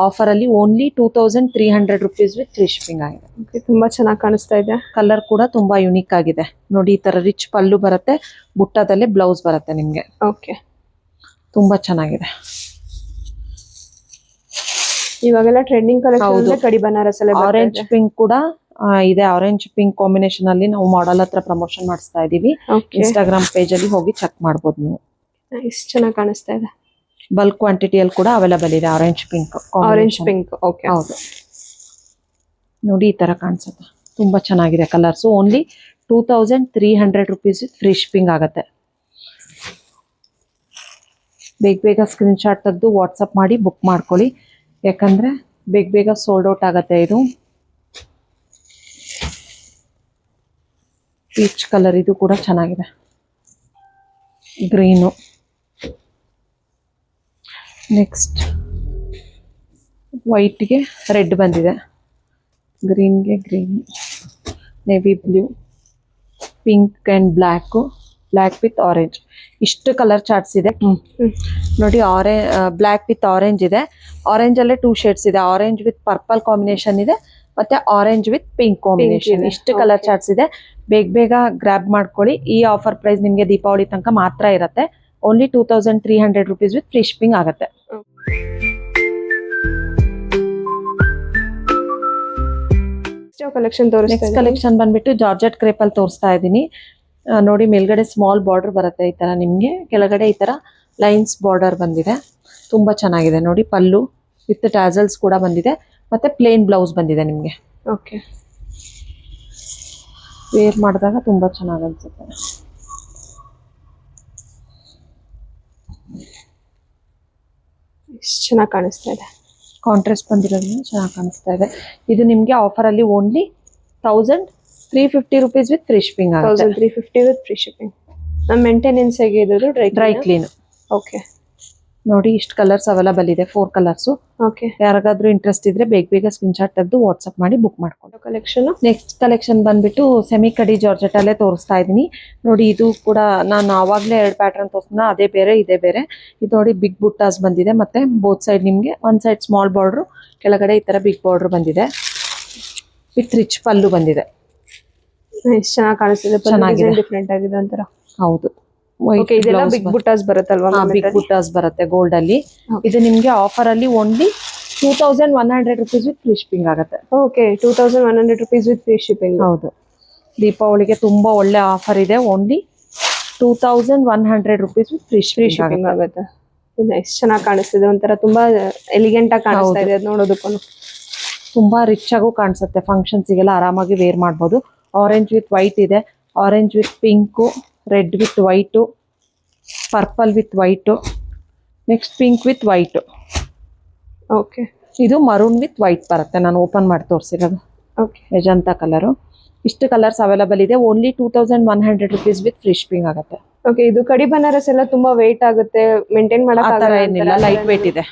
ಆಫರ್ ಅಲ್ಲಿ only 2300 rupees with free shipping ಆಗಿದೆ. ತುಂಬಾ ಚೆನ್ನಾಗಿ ಕಾಣಿಸ್ತಾ ಇದೆ. ಕಲರ್ ಕೂಡ ತುಂಬಾ ಯುನಿಕ್ ಆಗಿದೆ ನೋಡಿ. ಈ ತರ ರಿಚ್ ಪಲ್ಲು ಬರುತ್ತೆ, ಬುಟ್ಟದಲ್ಲಿ ಬ್ಲೌಸ್ ಬರುತ್ತೆ ನಿಮ್ಗೆ. ಓಕೆ, ತುಂಬಾ ಚೆನ್ನಾಗಿದೆ. ಇವಾಗೆಲ್ಲ ಟ್ರೆಂಡಿಂಗ್ ಕಲೆಕ್ಷನ್ ಕಡಿ ಬನಾರಸ್ ಅಲ್ಲಿ ಆರೆಂಜ್ ಪಿಂಕ್ ಕೂಡ ಇದೆ. ಆರೆಂಜ್ ಪಿಂಕ್ ಕಾಂಬಿನೇಷನ್ ಅಲ್ಲಿ ನಾವು ಮಾಡೆಲ್ ಹತ್ರ ಪ್ರಮೋಷನ್ ಮಾಡಿಸ್ತಾ ಇದೀವಿ. ಇನ್ಸ್ಟಾಗ್ರಾಮ್ ಪೇಜ್ ಅಲ್ಲಿ ಹೋಗಿ ಚೆಕ್ ಮಾಡಬಹುದು ನೀವು. ಚೆನ್ನಾಗಿ ಕಾಣಿಸ್ತಾ ಇದೆ. ಬಲ್ಕ್ ಕ್ವಾಂಟಿಟಿಯಲ್ಲಿ ಕೂಡ ಅವೈಲಬಲ್ ಇದೆ ಆರೆಂಜ್ ಪಿಂಕ್. ಓಕೆ, ಹೌದು ನೋಡಿ, ಈ ತರ ಕಾಣಿಸುತ್ತೆ. ತುಂಬಾ ಚೆನ್ನಾಗಿದೆ colours. Only 2300 rupees free shipping ಆಗುತ್ತೆ. ಬೇಗ ಸ್ಕ್ರೀನ್ ಶಾಟ್ ತೆಗೆದು ವಾಟ್ಸಪ್ ಮಾಡಿ ಬುಕ್ ಮಾಡ್ಕೊಳ್ಳಿ, ಯಾಕಂದ್ರೆ ಬೇಗ ಸೋಲ್ಡ್ ಔಟ್ ಆಗತ್ತೆ. ಇದು ಪೀಚ್ ಕಲರ್, ಇದು ಕೂಡ ಚೆನ್ನಾಗಿದೆ. ಗ್ರೀನು. ನೆಕ್ಸ್ಟ್ ವೈಟ್ಗೆ ರೆಡ್ ಬಂದಿದೆ, ಗ್ರೀನ್ಗೆ green, navy blue, pink and black, black with orange. ಇಷ್ಟು ಕಲರ್ ಚಾರ್ಟ್ಸ್ ಇದೆ ನೋಡಿ. ಬ್ಲ್ಯಾಕ್ ವಿತ್ ಆರೆಂಜ್ ಇದೆ, ಆರೆಂಜಲ್ಲೇ 2 ಶೇಡ್ಸ್ ಇದೆ, ಆರೆಂಜ್ ವಿತ್ ಪರ್ಪಲ್ ಕಾಂಬಿನೇಷನ್ ಇದೆ ಮತ್ತೆ ಆರೆಂಜ್ ವಿತ್ ಪಿಂಕ್ ಕಾಂಬಿನೇಷನ್. ಇಷ್ಟು ಕಲರ್ ಚಾರ್ಟ್ಸ್ ಇದೆ, ಬೇಗ ಬೇಗ ಗ್ರ್ಯಾಬ್ ಮಾಡ್ಕೊಳ್ಳಿ. ಈ ಆಫರ್ ಪ್ರೈಸ್ ನಿಮಗೆ ದೀಪಾವಳಿ ತನಕ ಮಾತ್ರ ಇರುತ್ತೆ. Only 2300 rupees with free shipping ಆಗುತ್ತೆ. ಕಲೆಕ್ಷನ್ ನೆಕ್ಸ್ಟ್ ಕಲೆಕ್ಷನ್ ಬಂದ್ಬಿಟ್ಟು ಜಾರ್ಜೆಟ್ ಕ್ರೇಪ್ ಅಲ್ಲಿ ತೋರಿಸ್ತಾ ಇದ್ದೀನಿ ನೋಡಿ. ಮೇಲ್ಗಡೆ ಸ್ಮಾಲ್ ಬಾರ್ಡರ್ ಬರುತ್ತೆ ಈ ತರ, ನಿಮ್ಗೆ ಕೆಳಗಡೆ ಈ ತರ ಲೈನ್ಸ್ ಬಾರ್ಡರ್ ಬಂದಿದೆ, ತುಂಬಾ ಚೆನ್ನಾಗಿದೆ ನೋಡಿ. ಪಲ್ಲು ವಿತ್ ಟ್ಯಾಸಲ್ಸ್ ಕೂಡ ಬಂದಿದೆ ಮತ್ತೆ ಪ್ಲೇನ್ ಬ್ಲೌಸ್ ಬಂದಿದೆ ನಿಮ್ಗೆ. ಓಕೆ, ವೇರ್ ಮಾಡಿದಾಗ ತುಂಬಾ ಚೆನ್ನಾಗಿ ಅನ್ಸುತ್ತೆ. ಚೆನ್ನಾಗಿ ಕಾಣಿಸ್ತಾ ಇದೆ, ಕಾಂಟ್ರಾಸ್ಟ್ ಬಂದಿರೋದ್ರಿಂದ ಚೆನ್ನಾಗಿ ಕಾಣಿಸ್ತಾ ಇದೆ. ಇದು ನಿಮ್ಗೆ ಆಫರ್ ಅಲ್ಲಿ only 1350 rupees with free shipping ಆಗುತ್ತೆ. 1350 ವಿತ್ ಫ್ರೀ ಶಿಪ್ಪಿಂಗ್. ನಮ್ಮ ಮೇಂಟೆನೆನ್ಸ್ ಹೇಗೆ ಇದು? Dry clean. ಓಕೆ ನೋಡಿ, ಇಷ್ಟು ಕಲರ್ಸ್ ಅವೈಲಬಲ್ ಇದೆ, 4 ಕಲರ್ಸ್. ಓಕೆ, ಯಾರಿಗಾದ್ರೂ ಇಂಟ್ರೆಸ್ಟ್ ಇದ್ರೆ ಬೇಗ ಬೇಗ ಸ್ಕ್ರೀನ್ ಶಾಟ್ ತೆಗೆದು ವಾಟ್ಸ್ಆಪ್ ಮಾಡಿ ಬುಕ್ ಮಾಡ್ಕೊಂಡು. ಕಲೆಕ್ಷನ್ ನೆಕ್ಸ್ಟ್ ಕಲೆಕ್ಷನ್ ಬಂದ್ಬಿಟ್ಟು ಸೆಮಿ ಕಡಿ ಜಾರ್ಜೆಟ್ ಅಲ್ಲೇ ತೋರಿಸ್ತಾ ಇದ್ದೀನಿ ನೋಡಿ. ಇದು ಕೂಡ ನಾನು ಆವಾಗಲೇ 2 ಪ್ಯಾಟರ್ನ್ ತೋರಿಸ್ತಾ, ಅದೇ ಬೇರೆ ಇದೇ ಬೇರೆ. ಇದು ನೋಡಿ, ಬಿಗ್ ಬುಟ್ಟಾಸ್ ಬಂದಿದೆ ಮತ್ತೆ ಬೋತ್ ಸೈಡ್ ನಿಮ್ಗೆ ಒಂದ್ ಸೈಡ್ ಸ್ಮಾಲ್ ಬಾರ್ಡರ್, ಕೆಳಗಡೆ ಈ ತರ ಬಿಗ್ ಬಾರ್ಡರ್ ಬಂದಿದೆ ವಿತ್ ರಿಚ್ ಪಲ್ಲು ಬಂದಿದೆ. ಚೆನ್ನಾಗಿ ಕಾಣಿಸ್ತಿದೆ, ಚೆನ್ನಾಗಿದೆ, ಡಿಫ್ರೆಂಟ್ ಆಗಿದೆ ಒಂಥರ. ಹೌದು, ಓಕೆ, ಇದೆಲ್ಲ ಬಿಗ್ ಬುಟ್ಟಾಸ್ ಬರುತ್ತಲ್ವಾ? ಬಿಗ್ ಬುಟ್ಟಾಸ್ ಬರುತ್ತೆ ಗೋಲ್ಡ್ ಅಲ್ಲಿ. ಇದು ನಿಮ್ಗೆ ಆಫರ್ ಅಲ್ಲಿ only 2100 rupees with free shipping ಆಗುತ್ತೆ. Okay, 2100 rupees with free shipping. ಹೌದು, ದೀಪಾವಳಿಗೆ ತುಂಬಾ ಒಳ್ಳೆ ಆಫರ್ ಇದೆ. Only 2100 rupees with free shipping ಆಗುತ್ತೆ. ನೈಸ್, ಚೆನ್ನಾಗಿ ಕಾಣಿಸ್ತಿದೆ, ಒಂಥರ ತುಂಬಾ ಎಲಿಗೆಂಟ್ ಆಗಿ ಕಾಣಿಸ್ತಾ ಇದೆ ಅದು ನೋಡೋದಕ್ಕೂ. ತುಂಬಾ ರಿಚ್ ಆಗು ಕಾಣಿಸುತ್ತೆ, ಫಂಕ್ಷನ್ಸ್ಗೆಲ್ಲ ಆರಾಮಾಗಿ ವೇರ್ ಮಾಡ್ಬೋದು. ಆರೆಂಜ್ ವಿತ್ ವೈಟ್ ಇದೆ, orange with pink, red with white, purple with white, next pink with white. Okay, ಇದು ಮರೂನ್ ವಿತ್ ವೈಟ್ ಬರುತ್ತೆ, ನಾನು ಓಪನ್ ಮಾಡಿ ತೋರಿಸಿರೋದು. Okay, magenta colour. ಇಷ್ಟು ಕಲರ್ಸ್ ಅವೈಲಬಲ್ ಇದೆ, only 2100 rupees with free shipping ಆಗುತ್ತೆ. Okay, ಇದು ಕಡಿ ಬನಾರಸ್ ಎಲ್ಲ ತುಂಬಾ ವೇಟ್ ಆಗುತ್ತೆ, ಮೇಂಟೈನ್ ಮಾಡಕ್ ಆ ತರ ಏನಿಲ್ಲ, ಲೈಟ್ ವೇಟ್ ಇದೆ.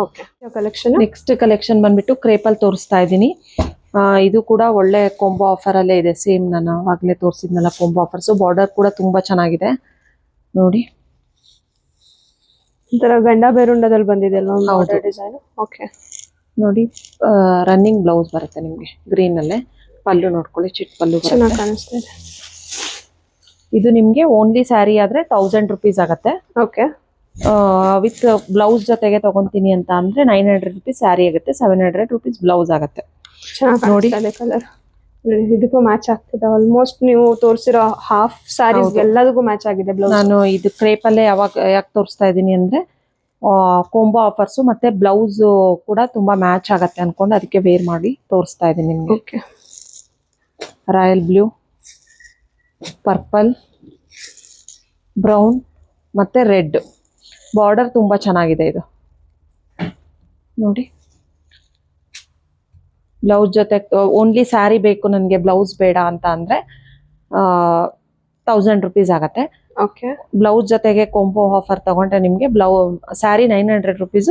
ಓಕೆ, ಕಲೆಕ್ಷನ್ ನೆಕ್ಸ್ಟ್ ಕಲೆಕ್ಷನ್ ಬಂದ್ಬಿಟ್ಟು ಕ್ರೇಪಲ್ ತೋರಿಸ್ತಾ ಇದ್ದೀನಿ. ಇದು ಕೂಡ ಒಳ್ಳೆ ಕೊಂಬೋ ಆಫರ್ ಅಲ್ಲೇ ಇದೆ, ಸೇಮ್ ನಾನು ಆವಾಗಲೇ ತೋರಿಸಿದ್ನಲ್ಲ ಕೊಂಬೋ ಆಫರ್ಸ್. ಬಾರ್ಡರ್ ಕೂಡ ತುಂಬಾ ಚೆನ್ನಾಗಿದೆ ನೋಡಿ. ಒಂಥರ ಗಂಡ ಬೇರುಂಡದಲ್ಲಿ ಬಂದಿದೆ ಅಲ್ವಾ ಡಿಸೈನ್. ಓಕೆ ನೋಡಿ, ರನ್ನಿಂಗ್ ಬ್ಲೌಸ್ ಬರುತ್ತೆ ನಿಮ್ಗೆ ಗ್ರೀನ್ ಅಲ್ಲೇ. ಪಲ್ಲು ನೋಡ್ಕೊಳ್ಳಿ, ಚಿಟ್ ಪಲ್ಲು ಚೆನ್ನಾಗಿ ಕಾಣಿಸ್ತಾ ಇದೆ. ಇದು ನಿಮ್ಗೆ ಓನ್ಲಿ ಸ್ಯಾರಿ ಆದ್ರೆ 1000 rupees ಆಗುತ್ತೆ. ಓಕೆ, ವಿತ್ ಬ್ಲೌಸ್ ಜೊತೆಗೆ ತಗೊಂತೀನಿ ಅಂತ ಅಂದ್ರೆ 900 rupees ಸ್ಯಾರಿ ಆಗುತ್ತೆ, 700 rupees ಬ್ಲೌಸ್ ಆಗುತ್ತೆ. ನೋಡಿ ಕಲರ್ ಇದಕ್ಕೂ ಮ್ಯಾಚ್ ಆಗ್ತದೆ. ಆಲ್ಮೋಸ್ಟ್ ನೀವು ತೋರಿಸಿರೋ ಹಾಫ್ ಸ್ಯಾರೀಸ್ ಎಲ್ಲದಕ್ಕೂ ಮ್ಯಾಚ್ ಆಗಿದೆ ಬ್ಲೌಸ್. ನಾನು ಇದು ಕ್ರೇಪ್ ಅಲ್ಲೇ ಯಾಕೆ ತೋರಿಸ್ತಾ ಇದ್ದೀನಿ ಅಂದ್ರೆ ಕೊಂಬೋ ಆಫರ್ಸ್ ಮತ್ತೆ ಬ್ಲೌಸ್ ಕೂಡ ತುಂಬಾ ಮ್ಯಾಚ್ ಆಗತ್ತೆ ಅನ್ಕೊಂಡು ಅದಕ್ಕೆ ವೇರ್ ಮಾಡಿ ತೋರಿಸ್ತಾ ಇದ್ದೀನಿ ನಿಮ್ಗೆ. Okay, royal blue, purple, brown ಮತ್ತೆ ರೆಡ್. ಬಾರ್ಡರ್ ತುಂಬಾ ಚೆನ್ನಾಗಿದೆ ಇದು ನೋಡಿ. ಬ್ಲೌಸ್ ಜೊತೆ ಓನ್ಲಿ ಸ್ಯಾರಿ ಬೇಕು ನನಗೆ, ಬ್ಲೌಸ್ ಬೇಡ ಅಂತ ಅಂದ್ರೆ 1000 rupees ಆಗತ್ತೆ. ಓಕೆ, ಬ್ಲೌಸ್ ಜೊತೆಗೆ ಕೊಂಬೋ ಆಫರ್ ತಗೊಂಡ್ರೆ ನಿಮ್ಗೆ ಸ್ಯಾರಿ 900 rupees,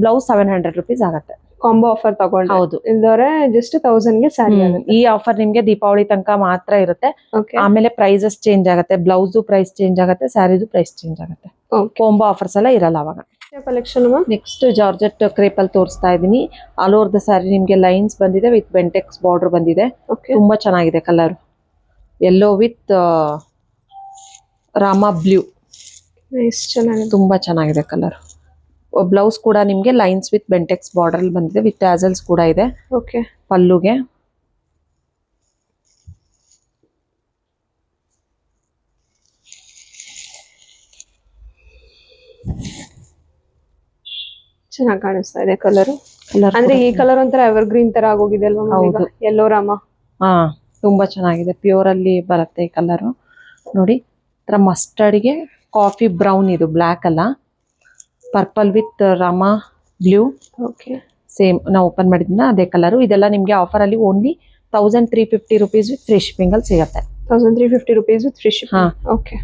ಬ್ಲೌಸ್ 700 rupees ಆಗತ್ತೆ. ಕಾಂಬೋ ಆಫರ್ ತಗೊಂಡ್ರೆ ಹೌದು, ಇಲ್ದವ್ರೆ ಜಸ್ಟ್ 1000 ಗೆ ಸ್ಯಾರಿ ಆಗುತ್ತೆ. ಈ ಆಫರ್ ನಿಮ್ಗೆ ದೀಪಾವಳಿ ತನಕ ಮಾತ್ರ ಇರುತ್ತೆ. ಆಮೇಲೆ ಪ್ರೈಸಸ್ ಚೇಂಜ್ ಆಗುತ್ತೆ, ಬ್ಲೌಸ್ ಪ್ರೈಸ್ ಚೇಂಜ್ ಆಗುತ್ತೆ, ಸ್ಯಾರಿದು ಪ್ರೈಸ್ ಚೇಂಜ್ ಆಗುತ್ತೆ. ಕೊಂಬೋ ಆಫರ್ಸ್ ಎಲ್ಲ ಇರಲ್ಲ ಅವಾಗ. ಕಲೆಕ್ಷನ್ ನೆಕ್ಸ್ಟ್ ಜಾರ್ಜೆಟ್ ಕ್ರೇಪ್ ಅಲ್ಲಿ ತೋರಿಸ್ತಾ ಇದ್ದೀನಿ. ಆಲ್ ಓವರ್ ದ ಸ್ಯಾರಿ ನಿಮ್ಗೆ ಲೈನ್ಸ್ ಬಂದಿದೆ ವಿತ್ ಬೆಂಟೆಕ್ಸ್ ಬಾರ್ಡರ್ ಬಂದಿದೆ. ತುಂಬಾ ಚೆನ್ನಾಗಿದೆ colour, yellow with Rama blue. ತುಂಬಾ ಚೆನ್ನಾಗಿದೆ ಕಲರ್. ಬ್ಲೌಸ್ ಕೂಡ ನಿಮ್ಗೆ ಲೈನ್ಸ್ ವಿತ್ ಬೆಂಟೆಕ್ಸ್ ಬಾರ್ಡರ್ ಬಂದಿದೆ, ವಿತ್ ಟ್ಯಾಸಲ್ಸ್ ಕೂಡ ಇದೆ. ಓಕೆ, ಪಲ್ಲುಗೆ ಚೆನ್ನಾಗಿ ಕಾಣಿಸ್ತಾ ಇದೆ ಕಲರ್. ಅಂದ್ರೆ ಈ ಕಲರ್ ಒಂಥರ ಎವರ್ ಗ್ರೀನ್ ತರ ಆಗೋಗಿದೆ ಅಲ್ವಾ? ಯೆಲ್ಲೋ ರಾಮ. ಹಾ, ತುಂಬಾ ಚೆನ್ನಾಗಿದೆ, ಪ್ಯೂರ್ ಅಲ್ಲಿ ಬರುತ್ತೆ ಈ ಕಲರ್ ನೋಡಿ. ಮಸ್ಟರ್ಡ್ಗೆ ಕಾಫಿ ಬ್ರೌನ್, ಇದು ಬ್ಲ್ಯಾಕ್ ಅಲ್ಲ, purple with Rama blue. Okay, same ನಾವು ಓಪನ್ ಮಾಡಿದ್ನ ಅದೇ ಕಲರ್. ಇದೆಲ್ಲ ನಿಮ್ಗೆ ಆಫರ್ ಅಲ್ಲಿ only 1350 rupees with free shipping ಅಲ್ಲಿ ಸಿಗುತ್ತೆ. 1350 rupees with free shipping. Okay,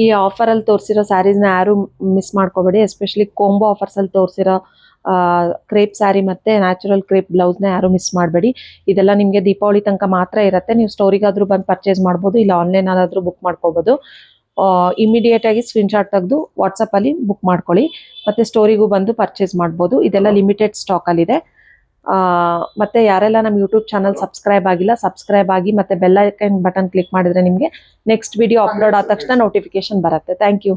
ಈ ಆಫರಲ್ಲಿ ತೋರಿಸಿರೋ ಸ್ಯಾರೀಸ್ನ ಯಾರು ಮಿಸ್ ಮಾಡ್ಕೋಬೇಡಿ. ಎಸ್ಪೆಷಲಿ ಕೋಂಬೋ ಆಫರ್ಸಲ್ಲಿ ತೋರಿಸಿರೋ ಕ್ರೇಪ್ ಸ್ಯಾರಿ ಮತ್ತು ನ್ಯಾಚುರಲ್ ಕ್ರೇಪ್ ಬ್ಲೌಸ್ನ ಯಾರು ಮಿಸ್ ಮಾಡಬೇಡಿ. ಇದೆಲ್ಲ ನಿಮಗೆ ದೀಪಾವಳಿ ತನಕ ಮಾತ್ರ ಇರುತ್ತೆ. ನೀವು ಸ್ಟೋರಿಗಾದರೂ ಬಂದು ಪರ್ಚೇಸ್ ಮಾಡ್ಬೋದು, ಇಲ್ಲ ಆನ್ಲೈನಲ್ಲಾದರೂ ಬುಕ್ ಮಾಡ್ಕೋಬೋದು. ಇಮಿಡಿಯೇಟಾಗಿ ಸ್ಕ್ರೀನ್ಶಾಟ್ ತೆಗೆದು ವಾಟ್ಸಪ್ಪಲ್ಲಿ ಬುಕ್ ಮಾಡ್ಕೊಳ್ಳಿ, ಮತ್ತು ಸ್ಟೋರಿಗೂ ಬಂದು ಪರ್ಚೇಸ್ ಮಾಡ್ಬೋದು. ಇದೆಲ್ಲ ಲಿಮಿಟೆಡ್ ಸ್ಟಾಕಲ್ಲಿದೆ. ಮತ್ತು ಯಾರೆಲ್ಲ ನಮ್ಮ ಯೂಟ್ಯೂಬ್ ಚಾನಲ್ ಸಬ್ಸ್ಕ್ರೈಬ್ ಆಗಿಲ್ಲ, ಸಬ್ಸ್ಕ್ರೈಬ್ ಆಗಿ, ಮತ್ತು ಬೆಲ್ ಐಕನ್ ಬಟನ್ ಕ್ಲಿಕ್ ಮಾಡಿದರೆ ನಿಮಗೆ ನೆಕ್ಸ್ಟ್ ವಿಡಿಯೋ ಅಪ್ಲೋಡ್ ಆದ ತಕ್ಷಣ ನೋಟಿಫಿಕೇಶನ್ ಬರುತ್ತೆ. Thank you.